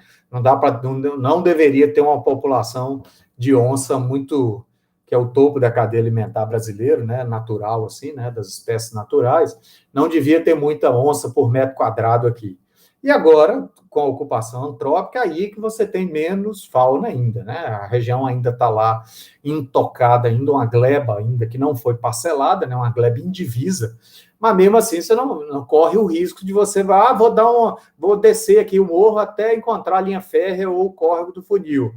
Não deveria ter uma população de onça muito, que é o topo da cadeia alimentar brasileiro, né, natural, assim, né, das espécies naturais, não devia ter muita onça por metro quadrado aqui. E agora, com a ocupação antrópica, aí que você tem menos fauna ainda, né? A região ainda está lá intocada, ainda uma gleba ainda que não foi parcelada, né? Uma gleba indivisa, mas mesmo assim você não corre o risco de você vou descer aqui o morro até encontrar a linha férrea ou o córrego do funil.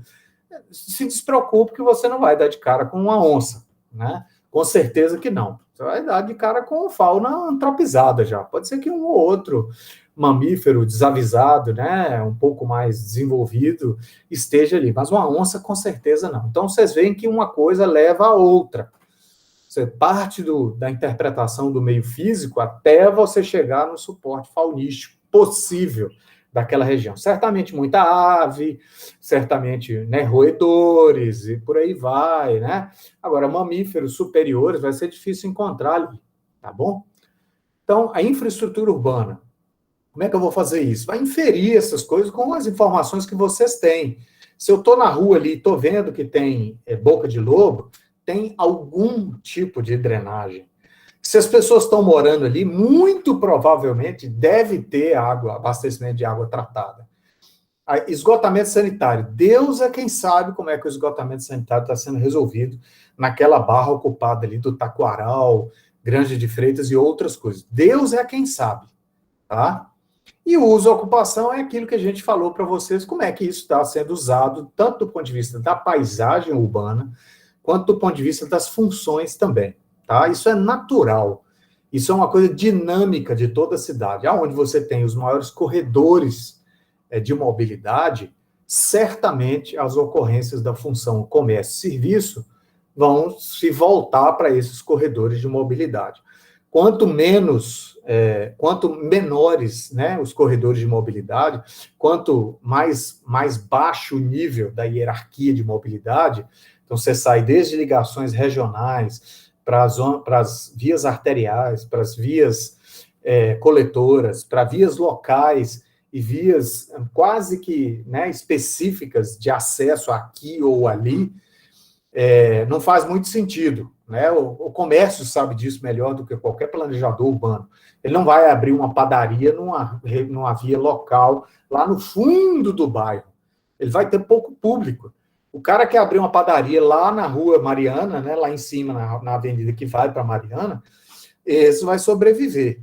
Se despreocupe que você não vai dar de cara com uma onça, né? Com certeza que não. Você vai dar de cara com fauna antropizada já. Pode ser que um ou outro mamífero desavisado, né, um pouco mais desenvolvido, esteja ali, mas uma onça com certeza não. Então vocês veem que uma coisa leva a outra. Você parte da interpretação do meio físico até você chegar no suporte faunístico possível daquela região. Certamente muita ave, certamente, né, roedores e por aí vai, né? Agora, mamíferos superiores vai ser difícil encontrar ali, tá bom? Então, a infraestrutura urbana, como é que eu vou fazer isso? Vai inferir essas coisas com as informações que vocês têm. Se eu estou na rua ali e estou vendo que tem boca de lobo, tem algum tipo de drenagem. Se as pessoas estão morando ali, muito provavelmente deve ter água, abastecimento de água tratada. Esgotamento sanitário. Deus é quem sabe como é que o esgotamento sanitário está sendo resolvido naquela barra ocupada ali do Taquaral, Granja de Freitas e outras coisas. Deus é quem sabe, tá? E o uso e ocupação é aquilo que a gente falou para vocês, como é que isso está sendo usado, tanto do ponto de vista da paisagem urbana, quanto do ponto de vista das funções também, tá? Isso é natural, isso é uma coisa dinâmica de toda a cidade. Aonde você tem os maiores corredores de mobilidade, certamente as ocorrências da função comércio e serviço vão se voltar para esses corredores de mobilidade. Quanto menores, né, os corredores de mobilidade, quanto mais baixo o nível da hierarquia de mobilidade, então você sai desde ligações regionais para as vias arteriais, para as vias coletoras, para vias locais e vias quase que, né, específicas de acesso aqui ou ali, não faz muito sentido. Né? O comércio sabe disso melhor do que qualquer planejador urbano. Ele não vai abrir uma padaria numa via local, lá no fundo do bairro. Ele vai ter pouco público. O cara que abrir uma padaria lá na rua Mariana, né, lá em cima, na avenida que vai para Mariana, esse vai sobreviver.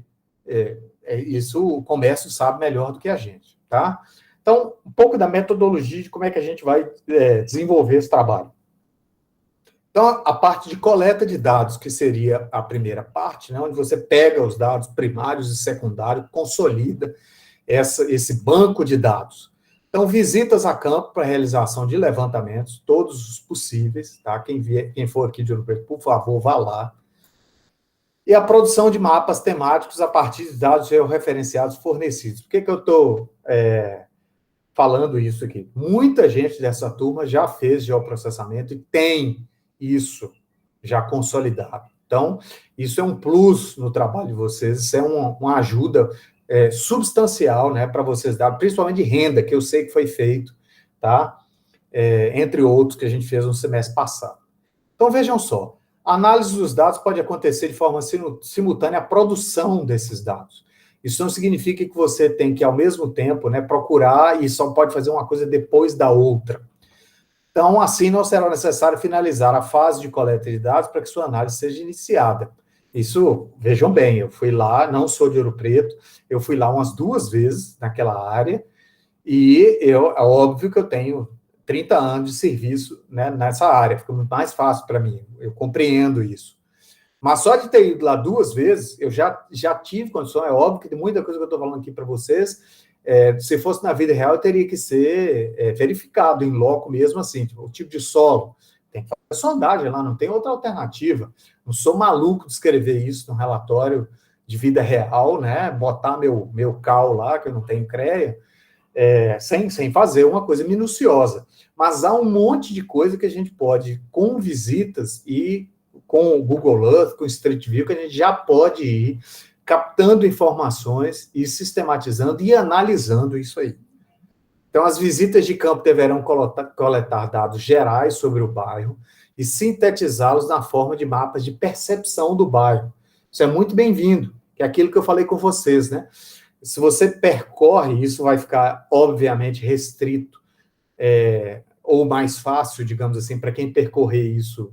Isso o comércio sabe melhor do que a gente. Tá? Então, um pouco da metodologia de como é que a gente vai desenvolver esse trabalho. Então, a parte de coleta de dados, que seria a primeira parte, né, onde você pega os dados primários e secundários, consolida esse banco de dados. Então, visitas a campo para realização de levantamentos, todos os possíveis, tá? Quem for aqui de Ouro Preto, por favor, vá lá. E a produção de mapas temáticos a partir de dados georreferenciados fornecidos. Por que eu estou falando isso aqui? Muita gente dessa turma já fez geoprocessamento e tem isso já consolidado. Então, isso é um plus no trabalho de vocês, isso é uma ajuda substancial, né, para vocês dar, principalmente de renda, que eu sei que foi feito, tá? Entre outros que a gente fez no semestre passado. Então, vejam só, a análise dos dados pode acontecer de forma simultânea à produção desses dados. Isso não significa que você tem que, ao mesmo tempo, né, procurar e só pode fazer uma coisa depois da outra. Então, assim, não será necessário finalizar a fase de coleta de dados para que sua análise seja iniciada. Isso, vejam bem, eu fui lá, não sou de Ouro Preto, eu fui lá umas 2 vezes naquela área, e é óbvio que eu tenho 30 anos de serviço, né, nessa área, fica muito mais fácil para mim, eu compreendo isso. Mas só de ter ido lá 2 vezes, eu já tive condição, é óbvio que de muita coisa que eu estou falando aqui para vocês, se fosse na vida real, teria que ser verificado em loco mesmo, assim, tipo, o tipo de solo. Tem que fazer sondagem lá, não tem outra alternativa. Não sou maluco de escrever isso num relatório de vida real, né? Botar meu cal lá, que eu não tenho CREA, sem fazer uma coisa minuciosa. Mas há um monte de coisa que a gente pode, com visitas e com o Google Earth, com o Street View, que a gente já pode ir captando informações e sistematizando e analisando isso aí. Então, as visitas de campo deverão coletar dados gerais sobre o bairro e sintetizá-los na forma de mapas de percepção do bairro. Isso é muito bem-vindo, que é aquilo que eu falei com vocês, né? Se você percorre, isso vai ficar, obviamente, restrito, ou mais fácil, digamos assim, para quem percorrer isso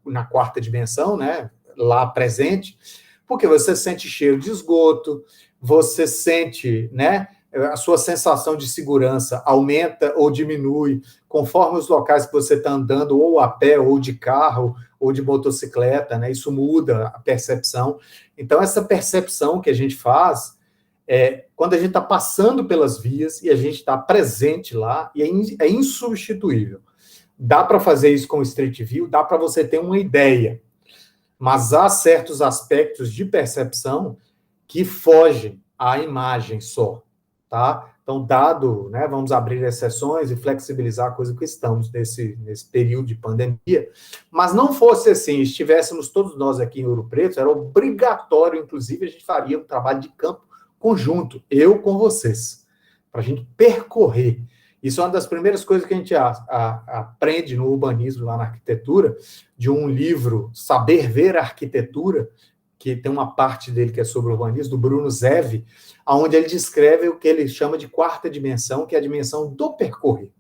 na quarta dimensão, né? Lá presente, porque você sente cheiro de esgoto, você sente, né? A sua sensação de segurança aumenta ou diminui conforme os locais que você está andando, ou a pé, ou de carro, ou de motocicleta, né? Isso muda a percepção. Então, essa percepção que a gente faz quando a gente está passando pelas vias e a gente está presente lá, e é insubstituível. Dá para fazer isso com o Street View, dá para você ter uma ideia, mas há certos aspectos de percepção que fogem à imagem só, tá? Então, dado, né, vamos abrir exceções e flexibilizar a coisa que estamos nesse período de pandemia, mas não fosse assim, estivéssemos todos nós aqui em Ouro Preto, era obrigatório, inclusive, a gente faria um trabalho de campo conjunto, eu com vocês, para a gente percorrer. Isso é uma das primeiras coisas que a gente aprende no urbanismo, lá na arquitetura, de um livro, Saber Ver a Arquitetura, que tem uma parte dele que é sobre urbanismo, do Bruno Zev, onde ele descreve o que ele chama de quarta dimensão, que é a dimensão do percorrer.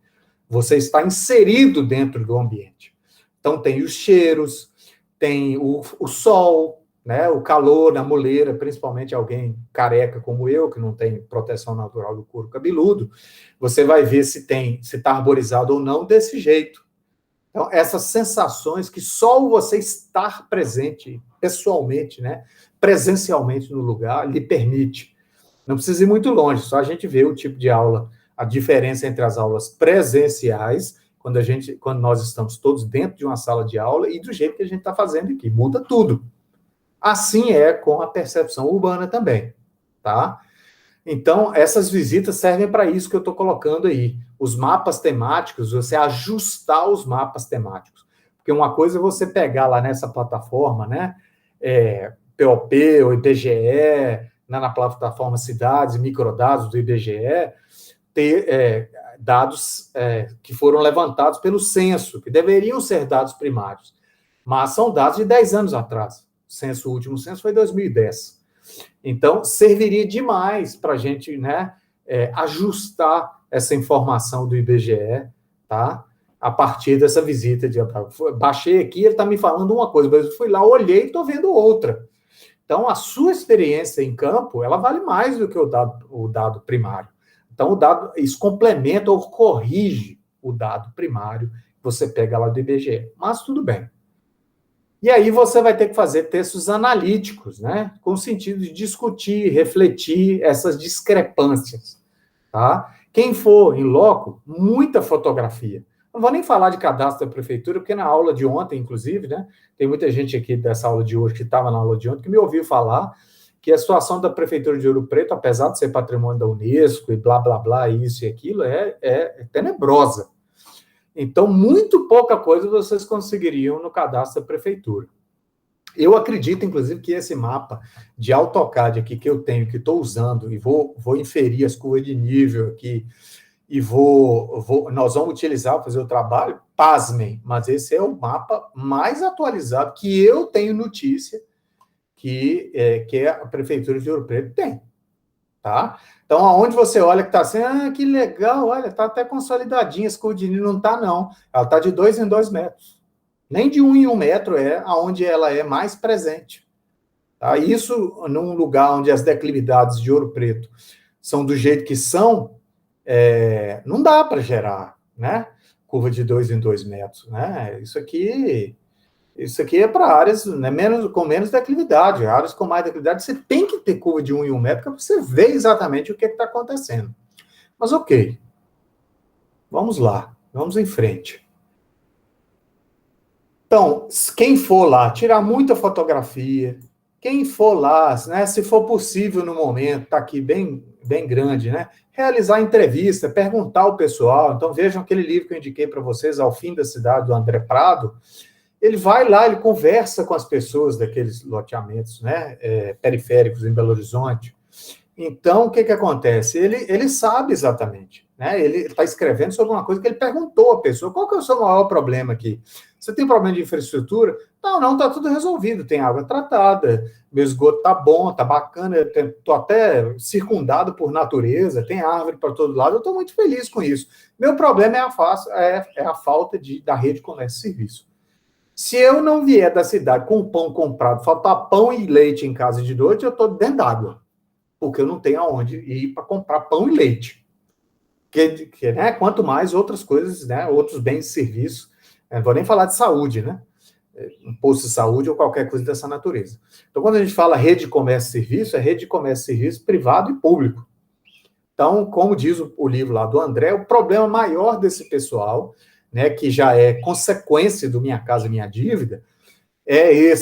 Você está inserido dentro do ambiente. Então, tem os cheiros, tem o sol, né, o calor na moleira, principalmente alguém careca como eu, que não tem proteção natural do couro cabeludo, você vai ver se está arborizado ou não desse jeito. Então, essas sensações que só você estar presente, pessoalmente, né, presencialmente no lugar, lhe permite. Não precisa ir muito longe, só a gente vê o tipo de aula, a diferença entre as aulas presenciais, quando nós estamos todos dentro de uma sala de aula, e do jeito que a gente está fazendo aqui. Muda tudo. Assim é com a percepção urbana também, tá? Então, essas visitas servem para isso que eu estou colocando aí. Os mapas temáticos, você ajustar os mapas temáticos. Porque uma coisa é você pegar lá nessa plataforma, né? POP ou IBGE, na plataforma Cidades e Microdados do IBGE, ter dados que foram levantados pelo censo, que deveriam ser dados primários, mas são dados de 10 anos atrás. O último censo foi 2010. Então, serviria demais para a gente, né, ajustar essa informação do IBGE, tá? A partir dessa visita. Baixei aqui, ele está me falando uma coisa, mas eu fui lá, olhei e estou vendo outra. Então, a sua experiência em campo, ela vale mais do que o dado primário. Então, isso complementa ou corrige o dado primário que você pega lá do IBGE. Mas tudo bem. E aí você vai ter que fazer textos analíticos, né? Com o sentido de discutir, refletir essas discrepâncias, tá? Quem for em loco, muita fotografia. Não vou nem falar de cadastro da prefeitura, porque na aula de ontem, inclusive, né? Tem muita gente aqui dessa aula de hoje que estava na aula de ontem que me ouviu falar que a situação da prefeitura de Ouro Preto, apesar de ser patrimônio da Unesco e blá, blá, blá, isso e aquilo, é tenebrosa. Então, muito pouca coisa vocês conseguiriam no cadastro da prefeitura. Eu acredito, inclusive, que esse mapa de AutoCAD aqui que eu tenho, que estou usando, e vou inferir as curvas de nível aqui, e nós vamos utilizar para fazer o trabalho, pasmem, mas esse é o mapa mais atualizado que eu tenho notícia que a prefeitura de Ouro Preto tem. Tá? Então, aonde você olha que está assim, que legal, olha, está até consolidadinha esse curva de nível, não está, não. Ela está de 2 em 2 metros. Nem de 1 em 1 metro é aonde ela é mais presente. Tá? Isso, num lugar onde as declividades de Ouro Preto são do jeito que são, não dá para gerar, né? Curva de 2 em 2 metros. Né? Isso aqui é para áreas, né, com menos declividade. Áreas com mais declividade, você tem que ter curva de 1 em 1 metro para você ver exatamente o que está acontecendo. Mas ok. Vamos lá. Vamos em frente. Então, quem for lá, tirar muita fotografia. quem for lá, né, se for possível no momento, está aqui bem grande, né, realizar entrevista, perguntar ao pessoal. Então, vejam aquele livro que eu indiquei para vocês, Ao Fim da Cidade, do André Prado. Ele vai lá, ele conversa com as pessoas daqueles loteamentos, né, periféricos em Belo Horizonte. Então, o que acontece? Ele sabe exatamente, né? Ele está escrevendo sobre uma coisa que ele perguntou à pessoa. Qual que é o seu maior problema aqui? Você tem problema de infraestrutura? Não, está tudo resolvido. Tem água tratada, meu esgoto está bom, está bacana, estou até circundado por natureza, tem árvore para todo lado, eu estou muito feliz com isso. Meu problema é a falta da rede de comércio e serviço. Se eu não vier da cidade com o pão comprado, faltar pão e leite em casa de noite, eu estou dentro d'água, porque eu não tenho aonde ir para comprar pão e leite. Né, quanto mais outras coisas, né, outros bens e serviços. Não vou nem falar de saúde, né? Um posto de saúde ou qualquer coisa dessa natureza. Então, quando a gente fala rede de comércio e serviço, é rede de comércio e serviço privado e público. Então, como diz o livro lá do André, o problema maior desse pessoal, né, que já é consequência do Minha Casa Minha Dívida, é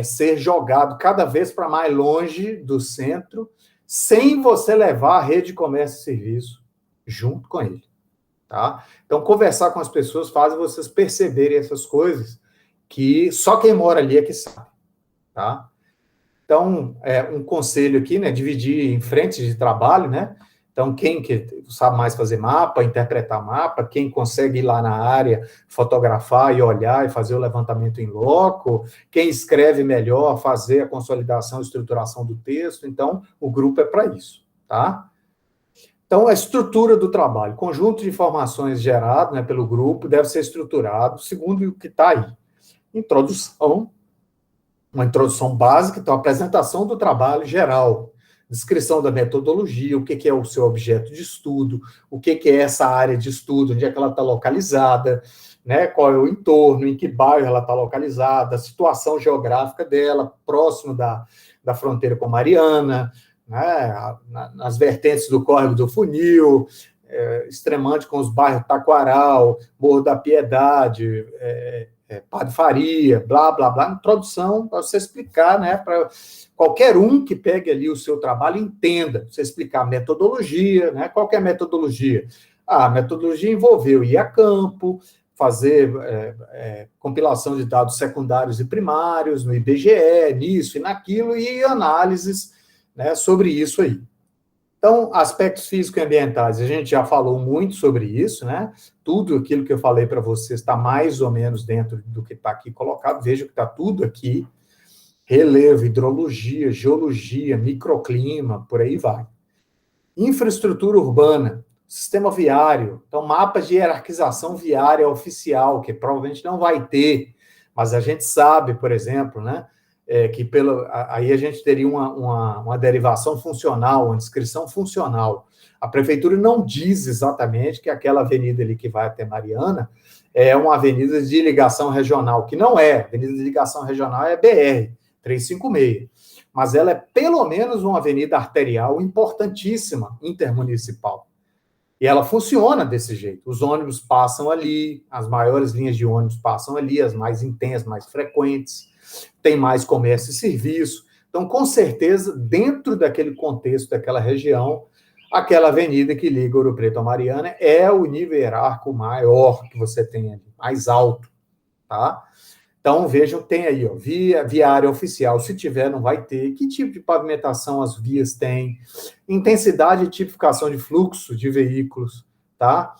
ser jogado cada vez para mais longe do centro, sem você levar a rede de comércio e serviço junto com ele, tá? Então, conversar com as pessoas faz vocês perceberem essas coisas que só quem mora ali é que sabe, tá? Então, um conselho aqui, né, dividir em frentes de trabalho, né? Então, quem que sabe mais fazer mapa, interpretar mapa, quem consegue ir lá na área, fotografar e olhar e fazer o levantamento em loco, quem escreve melhor, fazer a consolidação e estruturação do texto. Então, o grupo é para isso, tá? Então, a estrutura do trabalho, conjunto de informações gerado, né, pelo grupo, deve ser estruturado segundo o que está aí. Introdução, uma introdução básica, então, apresentação do trabalho geral, descrição da metodologia, o que é o seu objeto de estudo, o que é essa área de estudo, onde é que ela está localizada, né, qual é o entorno, em que bairro ela está localizada, a situação geográfica dela, próximo da fronteira com Mariana, né, nas vertentes do Córrego do Funil, extremante com os bairros Taquaral, Morro da Piedade, Padre Faria, blá, blá, blá, introdução para você explicar, né, para qualquer um que pegue ali o seu trabalho entenda, você explicar a metodologia, né, qual que é a metodologia? A metodologia envolveu ir a campo, fazer compilação de dados secundários e primários no IBGE, nisso e naquilo, e análises, né, sobre isso aí. Então, aspectos físico-ambientais, a gente já falou muito sobre isso, né? Tudo aquilo que eu falei para vocês está mais ou menos dentro do que está aqui colocado. Veja que está tudo aqui. Relevo, hidrologia, geologia, microclima, por aí vai. Infraestrutura urbana, sistema viário. Então, mapas de hierarquização viária oficial, que provavelmente não vai ter, mas a gente sabe, por exemplo, né? Que aí a gente teria uma derivação funcional, uma descrição funcional. A prefeitura não diz exatamente que aquela avenida ali que vai até Mariana é uma avenida de ligação regional, que não é. A avenida de ligação regional é BR 356, mas ela é pelo menos uma avenida arterial importantíssima, intermunicipal. E ela funciona desse jeito. Os ônibus passam ali, as maiores linhas de ônibus passam ali, as mais intensas, mais frequentes, tem mais comércio e serviço. Então, com certeza, dentro daquele contexto, daquela região, aquela avenida que liga Ouro Preto a Mariana é o nível hierárquico maior que você tem ali, mais alto, tá? Então, vejam, tem aí, ó, viária oficial, se tiver, não vai ter. Que tipo de pavimentação as vias têm? Intensidade e tipificação de fluxo de veículos, tá?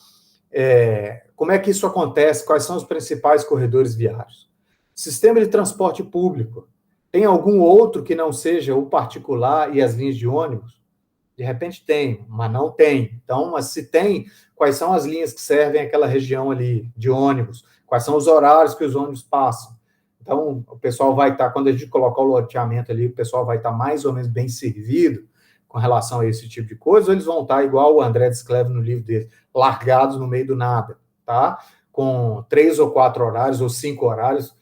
Como é que isso acontece? Quais são os principais corredores viários? Sistema de transporte público. Tem algum outro que não seja o particular e as linhas de ônibus? De repente tem, mas não tem. Então, mas se tem, quais são as linhas que servem aquela região ali de ônibus? Quais são os horários que os ônibus passam? Então, o pessoal vai estar, quando a gente colocar o loteamento ali, o pessoal vai estar mais ou menos bem servido com relação a esse tipo de coisa, ou eles vão estar, igual o André descreve no livro dele, largados no meio do nada, tá? Com 3 ou 4 horários, ou 5 horários,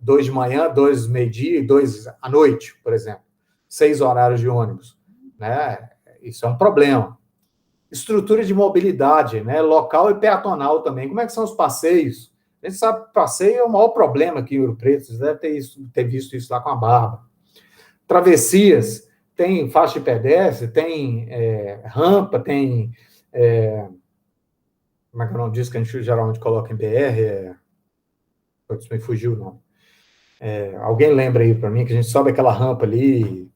2 de manhã, 2 meio-dia e 2 à noite, por exemplo. 6 horários de ônibus, né? Isso é um problema. Estrutura de mobilidade, né? Local e peatonal também. Como é que são os passeios? A gente sabe que passeio é o maior problema aqui em Ouro Preto. Vocês devem ter visto isso lá com a Barba. travessias, tem faixa de pedestre, tem rampa, tem... como é que é o nome disso que a gente geralmente coloca em BR? Putz, me fugiu o nome. Alguém lembra aí para mim que a gente sobe aquela rampa ali,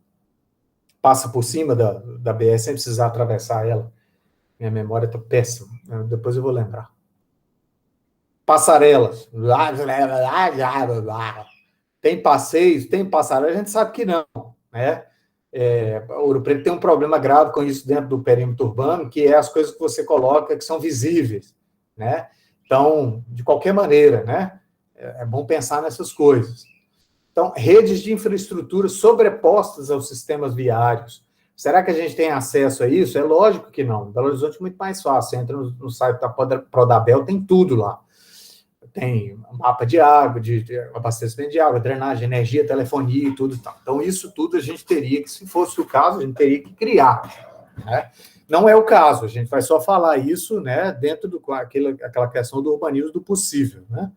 passa por cima da BR sem precisar atravessar ela. Minha memória está péssima. Depois eu vou lembrar. Passarelas. Tem passeios, tem passarela, a gente sabe que não, né? Ouro Preto tem um problema grave com isso dentro do perímetro urbano, que é as coisas que você coloca que são visíveis, né? Então, de qualquer maneira, né? É bom pensar nessas coisas. Então, redes de infraestrutura sobrepostas aos sistemas viários. Será que a gente tem acesso a isso? É lógico que não. Em Belo Horizonte é muito mais fácil. Você entra no site da Prodabel, tem tudo lá. Tem mapa de água, de abastecimento de água, drenagem, energia, telefonia e tudo e tal. Então, isso tudo a gente teria que, se fosse o caso, a gente teria que criar, né? Não é o caso, a gente vai só falar isso, né, dentro aquela questão do urbanismo do possível, né?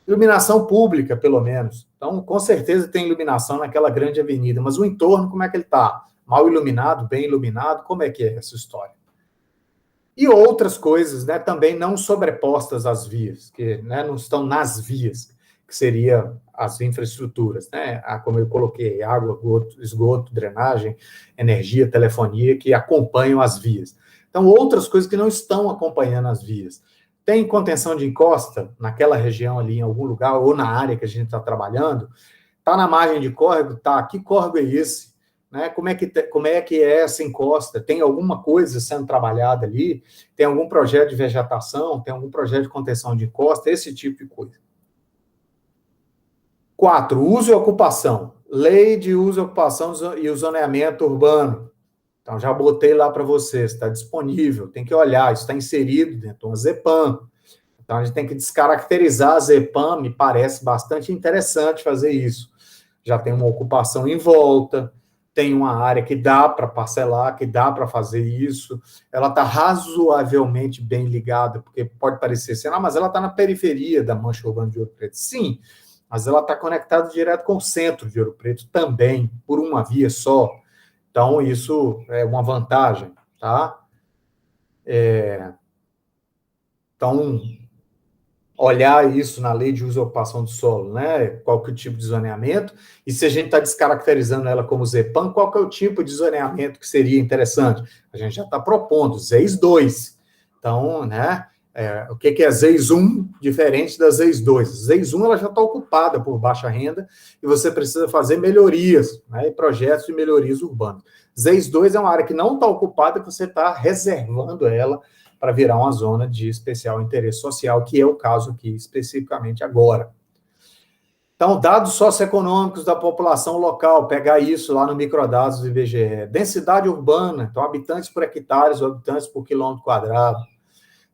Iluminação pública, pelo menos. Então, com certeza tem iluminação naquela grande avenida, mas o entorno, como é que ele está? Mal iluminado, bem iluminado? Como é que é essa história? E outras coisas, né, também não sobrepostas às vias, que, né, não estão nas vias, que seria as infraestruturas, né, como eu coloquei, água, esgoto, drenagem, energia, telefonia, que acompanham as vias. Então, outras coisas que não estão acompanhando as vias. Tem contenção de encosta naquela região ali, em algum lugar, ou na área que a gente está trabalhando? Está na margem de córrego? Tá. Que córrego é esse? Né? Como é que é essa encosta? Tem alguma coisa sendo trabalhada ali? Tem algum projeto de vegetação? Tem algum projeto de contenção de encosta? Esse tipo de coisa. 4. Uso e ocupação. Lei de uso e ocupação e o zoneamento urbano. Então, já botei lá para vocês, está disponível, tem que olhar, isso está inserido dentro de uma ZEPAM. Então, a gente tem que descaracterizar a ZEPAM, me parece bastante interessante fazer isso. Já tem uma ocupação em volta, tem uma área que dá para parcelar, que dá para fazer isso, ela está razoavelmente bem ligada, porque pode parecer assim, mas ela está na periferia da mancha urbana de Ouro Preto. Sim, mas ela está conectada direto com o centro de Ouro Preto também, por uma via só. Então, isso é uma vantagem, tá? Então, olhar isso na lei de uso e ocupação do solo, né? Qual que é o tipo de zoneamento, e se a gente está descaracterizando ela como ZEPAM, qual que é o tipo de zoneamento que seria interessante? A gente já está propondo, ZEIS 2. Então, né? O que é ZEIS 1 diferente da ZEIS 2? ZEIS 1 ela já está ocupada por baixa renda e você precisa fazer melhorias, né, e projetos de melhorias urbanas. ZEIS 2 é uma área que não está ocupada, que você está reservando ela para virar uma zona de especial interesse social, que é o caso aqui especificamente agora. Então, dados socioeconômicos da população local, pegar isso lá no microdados do IBGE. Densidade urbana, então habitantes por hectares ou habitantes por quilômetro quadrado.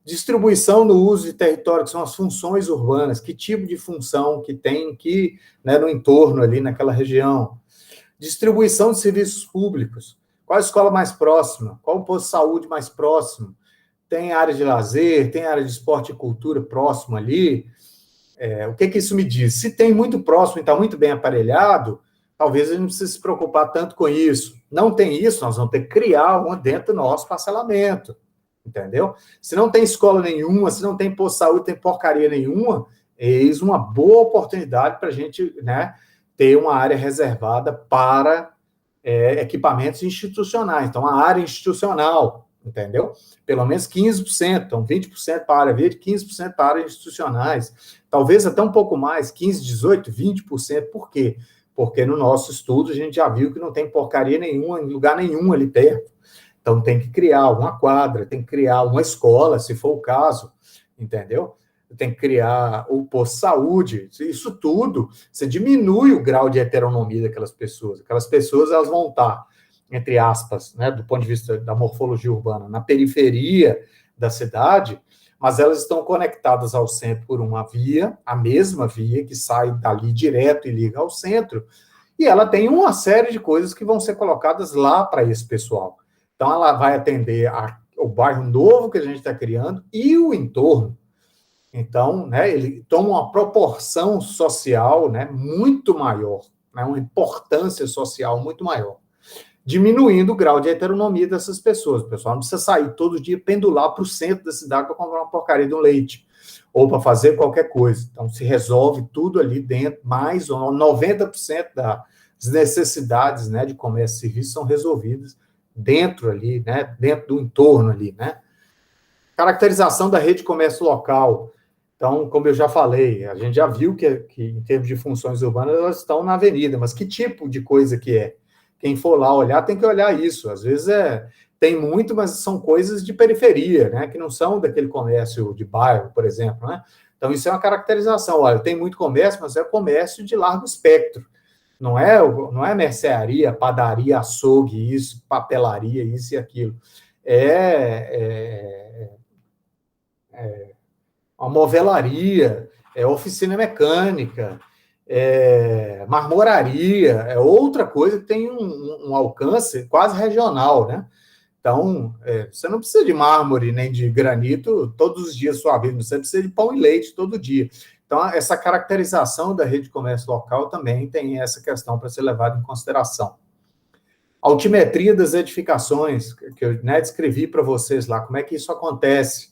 Distribuição no uso de território, que são as funções urbanas, que tipo de função que tem né, no entorno ali naquela região. Distribuição de serviços públicos, qual a escola mais próxima, qual o posto de saúde mais próximo, tem área de lazer, tem área de esporte e cultura próximo ali, o que isso me diz? Se tem muito próximo e está muito bem aparelhado, talvez a gente não precise se preocupar tanto com isso. Não tem isso, nós vamos ter que criar uma dentro do nosso parcelamento. Entendeu? Se não tem escola nenhuma, se não tem posto de saúde, tem porcaria nenhuma, eis uma boa oportunidade para a gente, né, ter uma área reservada para equipamentos institucionais. Então, a área institucional, entendeu? Pelo menos 15%, então 20% para a área verde, 15% para áreas institucionais. Talvez até um pouco mais, 15%, 18%, 20%. Por quê? Porque no nosso estudo a gente já viu que não tem porcaria nenhuma, em lugar nenhum ali perto. Então, tem que criar uma quadra, tem que criar uma escola, se for o caso, entendeu? Tem que criar o posto de saúde, isso tudo, você diminui o grau de heteronomia daquelas pessoas. Aquelas pessoas, elas vão estar, entre aspas, né, do ponto de vista da morfologia urbana, na periferia da cidade, mas elas estão conectadas ao centro por uma via, a mesma via que sai dali direto e liga ao centro, e ela tem uma série de coisas que vão ser colocadas lá para esse pessoal. Então, ela vai atender o bairro novo que a gente está criando e o entorno. Então, né, ele toma uma proporção social, né, muito maior, né? Uma importância social muito maior, diminuindo o grau de heteronomia dessas pessoas. O pessoal não precisa sair todo dia, pendular para o centro da cidade para comprar uma porcaria de um leite, ou para fazer qualquer coisa. Então, se resolve tudo ali dentro, mais ou 90% das necessidades, né, de comércio e serviço são resolvidas dentro ali, né, dentro do entorno ali, né. Caracterização da rede de comércio local. Então, como eu já falei, a gente já viu que em termos de funções urbanas, elas estão na avenida, mas que tipo de coisa que é? Quem for lá olhar, tem que olhar isso. Às vezes tem muito, mas são coisas de periferia, né, que não são daquele comércio de bairro, por exemplo, né? Então, isso é uma caracterização. Olha, tem muito comércio, mas é comércio de largo espectro. Não é mercearia, padaria, açougue, isso, papelaria, isso e aquilo. É uma movelaria, é oficina mecânica, é marmoraria, é outra coisa que tem um alcance quase regional, né? Então, você não precisa de mármore nem de granito todos os dias da sua vida, você precisa de pão e leite todo dia. Então, essa caracterização da rede de comércio local também tem essa questão para ser levada em consideração. Altimetria das edificações, que eu, né, descrevi para vocês lá, como é que isso acontece.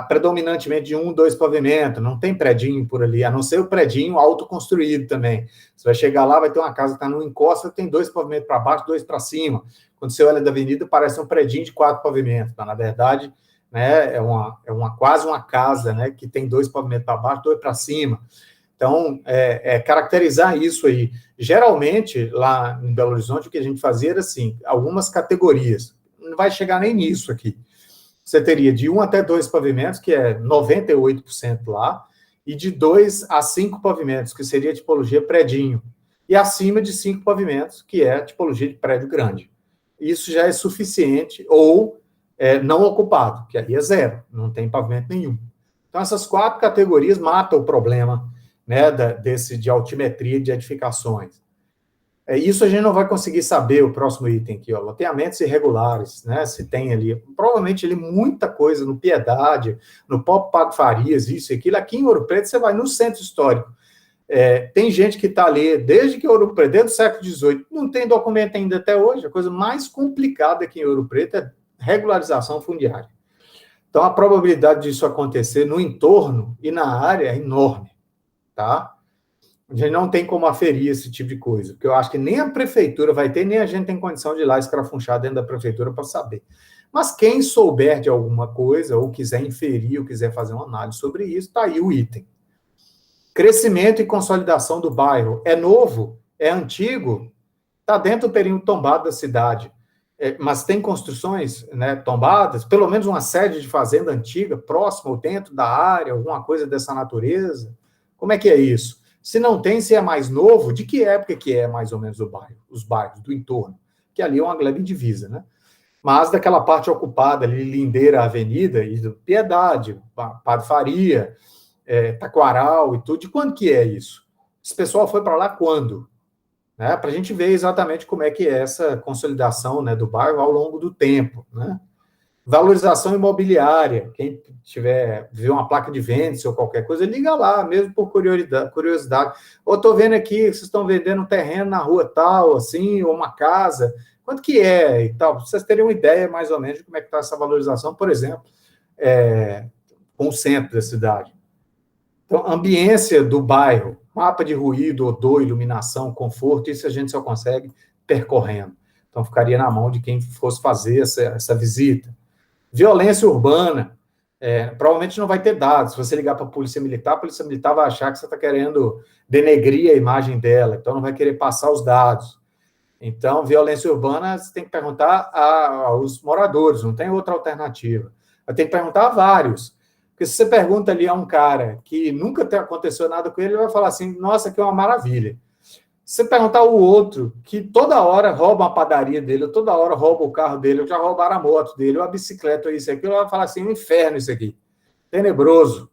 Predominantemente de 1, 2 pavimentos, não tem predinho por ali, a não ser o predinho autoconstruído também. Você vai chegar lá, vai ter uma casa que está no encosta, tem 2 pavimentos para baixo, 2 para cima. Quando você olha da avenida, parece um predinho de 4 pavimentos, mas na verdade, né, quase uma casa, né, que tem 2 pavimentos para baixo, 2 para cima. Então, caracterizar isso aí. Geralmente, lá em Belo Horizonte, o que a gente fazia era assim, algumas categorias. Não vai chegar nem nisso aqui. Você teria de 1 até 2 pavimentos, que é 98% lá, e de 2 a 5 pavimentos, que seria a tipologia predinho, e acima de 5 pavimentos, que é a tipologia de prédio grande. Isso já é suficiente, ou não ocupado, que aí é 0, não tem pavimento nenhum. Então, essas 4 categorias matam o problema, né, de altimetria de edificações. Isso a gente não vai conseguir saber, o próximo item aqui, ó, loteamentos irregulares, né, se tem ali, provavelmente ali muita coisa no Piedade, no próprio Padre Farias, isso e aquilo. Aqui em Ouro Preto, você vai no centro histórico, tem gente que está ali desde que Ouro Preto, desde o século XVIII, não tem documento ainda até hoje. A coisa mais complicada aqui em Ouro Preto é regularização fundiária. Então, a probabilidade disso acontecer no entorno e na área é enorme, tá? A gente não tem como aferir esse tipo de coisa, porque eu acho que nem a prefeitura vai ter, nem a gente tem condição de ir lá escrafunchar dentro da prefeitura para saber. Mas quem souber de alguma coisa, ou quiser inferir, ou quiser fazer uma análise sobre isso, está aí o item. Crescimento e consolidação do bairro. É novo? É antigo? Está dentro do perímetro tombado da cidade. Mas tem construções, né, tombadas, pelo menos uma sede de fazenda antiga, próxima ou dentro da área, alguma coisa dessa natureza? Como é que é isso? Se não tem, se é mais novo, de que época que é mais ou menos o bairro, os bairros do entorno? Que ali é uma gleba indivisa, né? Mas daquela parte ocupada ali, Lindeira Avenida, e do Piedade, Padre Faria, Taquaral e tudo, de quando que é isso? Esse pessoal foi para lá quando? Né? Para a gente ver exatamente como é que é essa consolidação, né, do bairro ao longo do tempo, né? Valorização imobiliária, quem ver uma placa de vendas ou qualquer coisa, liga lá, mesmo por curiosidade. Ou estou vendo aqui, vocês estão vendendo um terreno na rua tal, assim, ou uma casa, quanto que é e tal? Vocês terem uma ideia, mais ou menos, de como é que está essa valorização, por exemplo, com o centro da cidade. Então, ambiência do bairro, mapa de ruído, odor, iluminação, conforto, isso a gente só consegue percorrendo. Então, ficaria na mão de quem fosse fazer essa visita. Violência urbana, provavelmente não vai ter dados. Se você ligar para a Polícia Militar vai achar que você está querendo denegrir a imagem dela, então não vai querer passar os dados. Então, violência urbana, você tem que perguntar aos moradores, não tem outra alternativa. Tem que perguntar a vários. Porque se você pergunta ali a um cara que nunca aconteceu nada com ele, ele vai falar assim, nossa, que é uma maravilha. Se você perguntar ao outro, que toda hora rouba a padaria dele, toda hora rouba o carro dele, ou já roubaram a moto dele, ou a bicicleta, ou isso aqui, ele vai falar assim, um inferno isso aqui, tenebroso.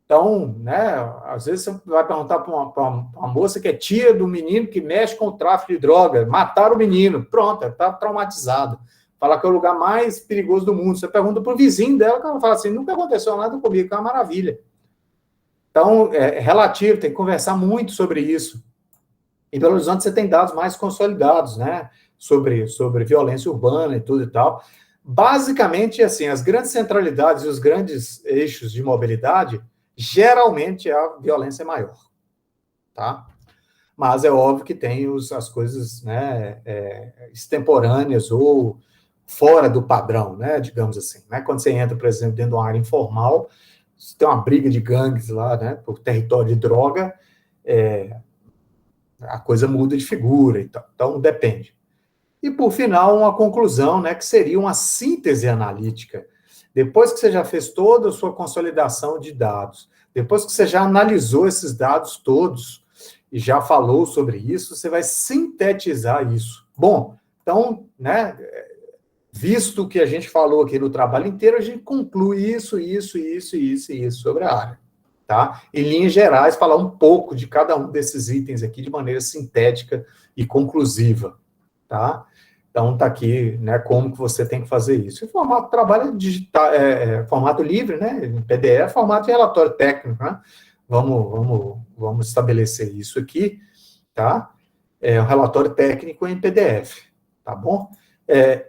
Então, né, às vezes você vai perguntar para uma moça que é tia do menino que mexe com o tráfico de droga, mataram o menino, pronto, está traumatizada. Fala que é o lugar mais perigoso do mundo. Você pergunta para o vizinho dela, que ela fala assim, nunca aconteceu nada comigo, que é uma maravilha. Então, é relativo, tem que conversar muito sobre isso. Em Belo Horizonte você tem dados mais consolidados, né? Sobre violência urbana e tudo e tal. Basicamente, assim, as grandes centralidades e os grandes eixos de mobilidade, geralmente a violência é maior, tá? Mas é óbvio que tem as coisas, né, extemporâneas ou fora do padrão, né, digamos assim. Né? Quando você entra, por exemplo, dentro de uma área informal, você tem uma briga de gangues lá, né, por território de droga, a coisa muda de figura e tal. Então, depende. E, por final, uma conclusão, né, que seria uma síntese analítica. Depois que você já fez toda a sua consolidação de dados, depois que você já analisou esses dados todos e já falou sobre isso, você vai sintetizar isso. Bom, então, né, visto que a gente falou aqui no trabalho inteiro, a gente conclui isso sobre a área. Tá? Em linhas gerais, falar um pouco de cada um desses itens aqui de maneira sintética e conclusiva. Tá? Então, está aqui, né, como que você tem que fazer isso. O formato de trabalho é digital, formato livre, né, em PDF, formato de relatório técnico, né? Vamos estabelecer isso aqui, tá? É um relatório técnico em PDF, tá bom?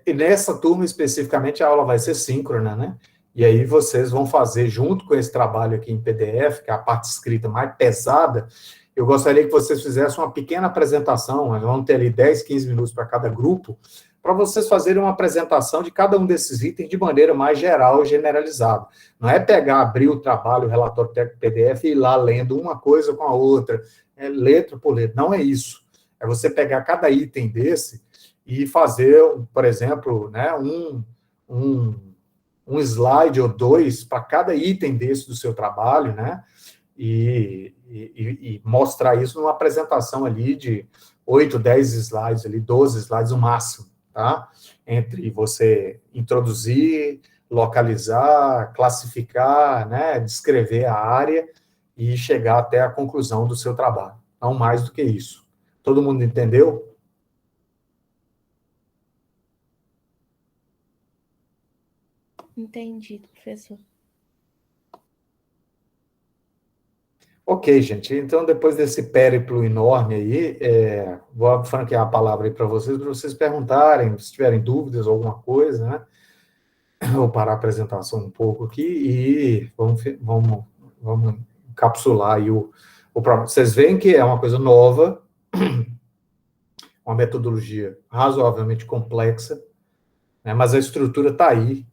E nessa turma, especificamente, a aula vai ser síncrona, né? E aí vocês vão fazer, junto com esse trabalho aqui em PDF, que é a parte escrita mais pesada, eu gostaria que vocês fizessem uma pequena apresentação, nós vamos ter ali 10, 15 minutos para cada grupo, para vocês fazerem uma apresentação de cada um desses itens de maneira mais geral e generalizada. Não é pegar, abrir o trabalho, o relatório técnico PDF e ir lá lendo uma coisa com a outra, letra por letra. Não é isso. É você pegar cada item desse e fazer, por exemplo, né, um slide ou dois para cada item desse do seu trabalho, né? E mostrar isso numa apresentação ali de 8, 10 slides, ali, 12 slides no máximo, tá? Entre você introduzir, localizar, classificar, né, descrever a área e chegar até a conclusão do seu trabalho. Não mais do que isso. Todo mundo entendeu? Entendido, professor. Ok, gente. Então, depois desse périplo enorme aí, vou franquear a palavra aí para vocês perguntarem, se tiverem dúvidas ou alguma coisa, né? Vou parar a apresentação um pouco aqui e vamos encapsular aí o problema. Vocês veem que é uma coisa nova, uma metodologia razoavelmente complexa, né? Mas a estrutura está aí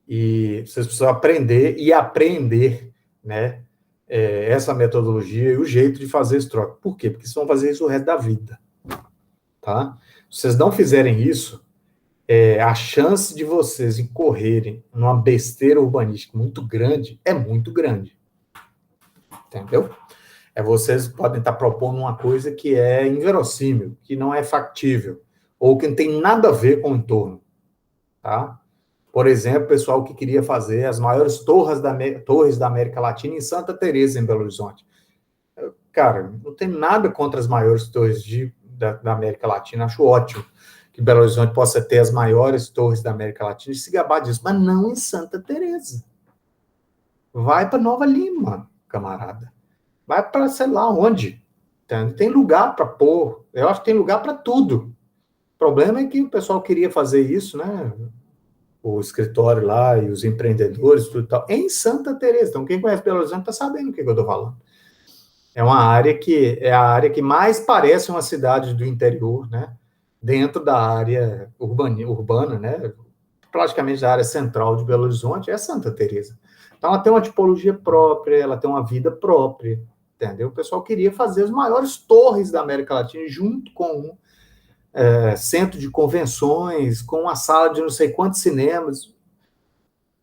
e vocês precisam aprender e aprender, né? Essa metodologia e o jeito de fazer esse troca. Por quê? Porque vocês vão fazer isso o resto da vida, tá? Se vocês não fizerem isso, a chance de vocês incorrerem numa besteira urbanística muito grande é muito grande, entendeu? Vocês podem estar propondo uma coisa que é inverossímil, que não é factível, ou que não tem nada a ver com o entorno, tá? Por exemplo, o pessoal que queria fazer as maiores torres da América Latina em Santa Teresa, em Belo Horizonte. Cara, não tem nada contra as maiores torres da América Latina, acho ótimo que Belo Horizonte possa ter as maiores torres da América Latina e se gabar disso, mas não em Santa Teresa. Vai para Nova Lima, camarada. Vai para sei lá onde. Tem lugar para pôr. Eu acho que tem lugar para tudo. O problema é que o pessoal queria fazer isso, né? O escritório lá e os empreendedores, tudo tal, em Santa Teresa. Então, quem conhece Belo Horizonte está sabendo o que eu estou falando. É a área que mais parece uma cidade do interior, né? Dentro da área urbana, né? Praticamente da área central de Belo Horizonte, é Santa Teresa. Então, ela tem uma tipologia própria, ela tem uma vida própria, entendeu? O pessoal queria fazer as maiores torres da América Latina junto com um centro de convenções, com uma sala de não sei quantos cinemas.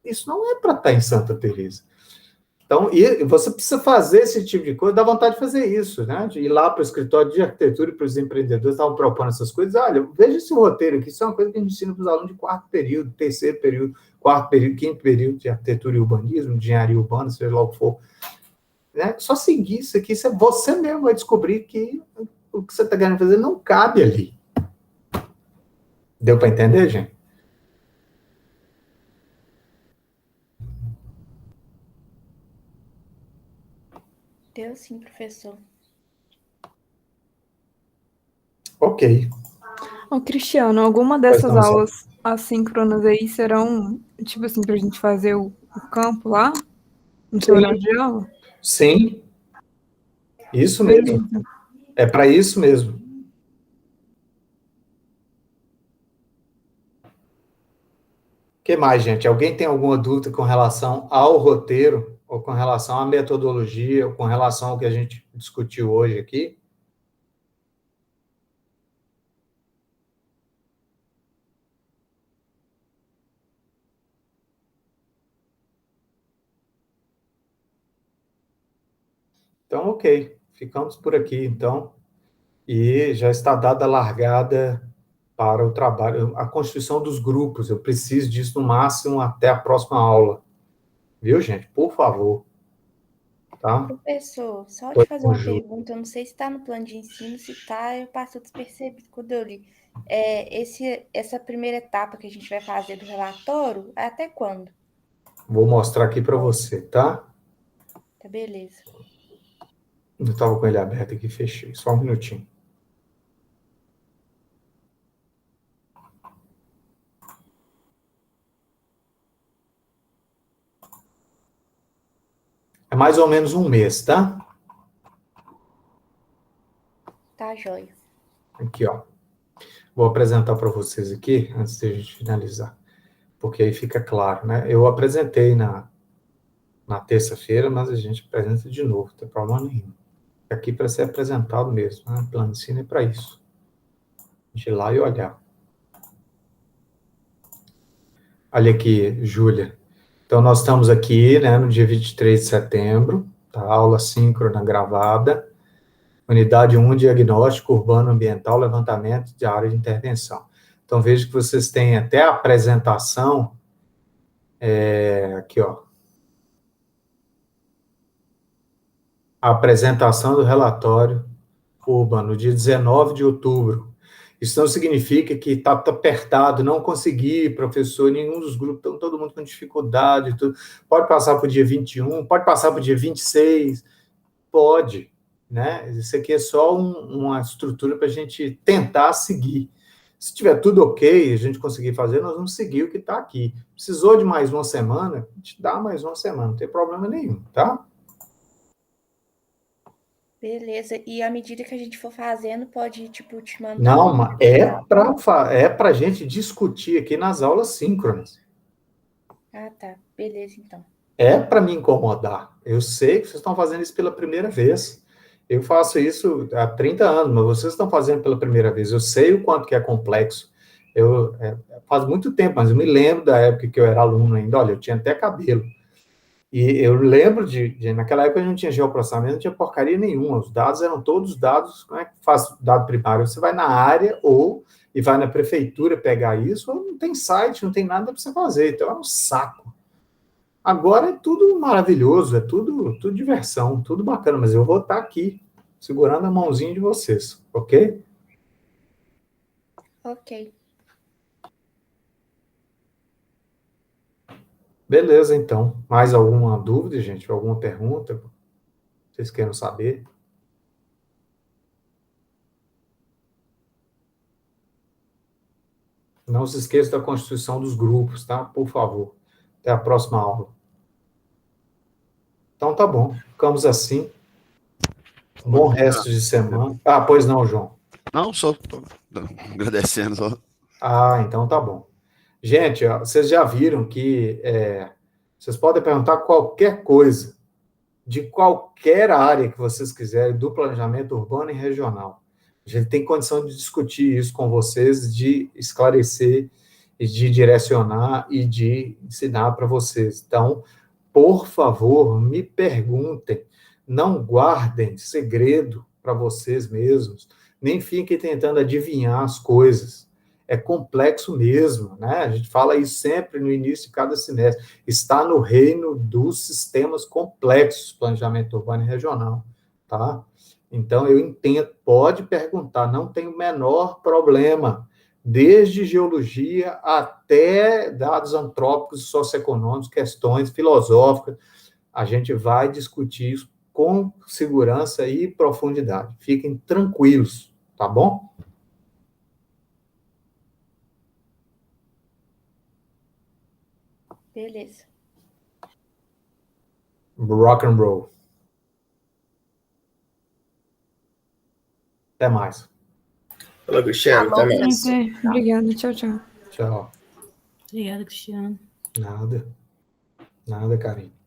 Isso não é para estar em Santa Teresa. Então, e você precisa fazer esse tipo de coisa, dá vontade de fazer isso, né? De ir lá para o escritório de arquitetura e para os empreendedores estavam propondo essas coisas. Olha, veja esse roteiro aqui, isso é uma coisa que a gente ensina para os alunos de quarto período, terceiro período, quarto período, quinto período de arquitetura e urbanismo, engenharia urbana, seja lá o que for. Né? Só seguir isso aqui, você mesmo vai descobrir que o que você está querendo fazer não cabe ali. Deu para entender, gente? Deu sim, professor. Ok. Ô, Cristiano, alguma dessas aulas assíncronas aí serão, tipo assim, pra gente fazer o campo lá, no seu horário de aula? Sim, isso mesmo. Beleza. É para isso mesmo. O que mais, gente? Alguém tem alguma dúvida com relação ao roteiro, ou com relação à metodologia, ou com relação ao que a gente discutiu hoje aqui? Então, ok. Ficamos por aqui, então. E já está dada a largada para o trabalho, a constituição dos grupos. Eu preciso disso no máximo até a próxima aula. Viu, gente? Por favor. Tá? Professor, só Pois te fazer não, uma Ju. pergunta, eu não sei se está no plano de ensino, se está, eu passo despercebido quando eu li. Essa primeira etapa que a gente vai fazer do relatório, é até quando? Vou mostrar aqui para você, tá? Tá, beleza. Eu estava com ele aberto aqui, fechei. Só um minutinho. É mais ou menos um mês, tá? Tá, joia. Aqui, ó. Vou apresentar para vocês aqui, antes de a gente finalizar. Porque aí fica claro, né? Eu apresentei na terça-feira, mas a gente apresenta de novo, não tem problema nenhum. É aqui para ser apresentado mesmo, né? O plano de ensino é para isso. De ir lá e olhar. Olha aqui, Júlia. Então, nós estamos aqui, né, no dia 23 de setembro, tá? Aula síncrona gravada. Unidade 1, diagnóstico urbano ambiental, levantamento de área de intervenção. Então, vejo que vocês têm até a apresentação, aqui, ó. A apresentação do relatório urbano, no dia 19 de outubro. Isso não significa que está apertado, não consegui, professor, nenhum dos grupos, estão todo mundo com dificuldade, tudo. Pode passar para o dia 21, pode passar para o dia 26, pode, né? Isso aqui é só uma estrutura para a gente tentar seguir. Se tiver tudo ok, a gente conseguir fazer, nós vamos seguir o que está aqui. Precisou de mais uma semana, a gente dá mais uma semana, não tem problema nenhum, tá? Beleza. E à medida que a gente for fazendo, pode, tipo, te mandar Não, mas é para a gente discutir aqui nas aulas síncronas. Ah, tá. Beleza, então. É para me incomodar. Eu sei que vocês estão fazendo isso pela primeira vez. Eu faço isso há 30 anos, mas vocês estão fazendo pela primeira vez. Eu sei o quanto que é complexo. Faz muito tempo, mas eu me lembro da época que eu era aluno ainda. Olha, eu tinha até cabelo. E eu lembro naquela época não tinha geoprocessamento, não tinha porcaria nenhuma. Os dados eram todos dados, como é que faz dado primário? Você vai na área e vai na prefeitura pegar isso, ou não tem site, não tem nada para você fazer. Então é um saco. Agora é tudo maravilhoso, é tudo diversão, tudo bacana, mas eu vou estar aqui, segurando a mãozinha de vocês, ok? Ok. Beleza, então. Mais alguma dúvida, gente? Alguma pergunta? Vocês querem saber? Não se esqueça da constituição dos grupos, tá? Por favor. Até a próxima aula. Então tá bom. Ficamos assim. Bom resto de semana. Ah, pois não, João. Não, só tô agradecendo. Só. Ah, então tá bom. Gente, ó, vocês já viram que vocês podem perguntar qualquer coisa, de qualquer área que vocês quiserem, do planejamento urbano e regional. A gente tem condição de discutir isso com vocês, de esclarecer, e de direcionar e de ensinar para vocês. Então, por favor, me perguntem, não guardem segredo para vocês mesmos, nem fiquem tentando adivinhar as coisas. É complexo mesmo, né? A gente fala isso sempre no início de cada semestre. Está no reino dos sistemas complexos, planejamento urbano e regional, tá? Então, eu entendo, pode perguntar, não tem o menor problema, desde geologia até dados antrópicos e socioeconômicos, questões filosóficas, a gente vai discutir isso com segurança e profundidade. Fiquem tranquilos, tá bom? Beleza. Rock and roll. Até mais. Falou, Cristiano. Até Falou, mais. Obrigada, tchau, tchau. Tchau. Obrigada, Cristiano. Nada. Nada, Karine.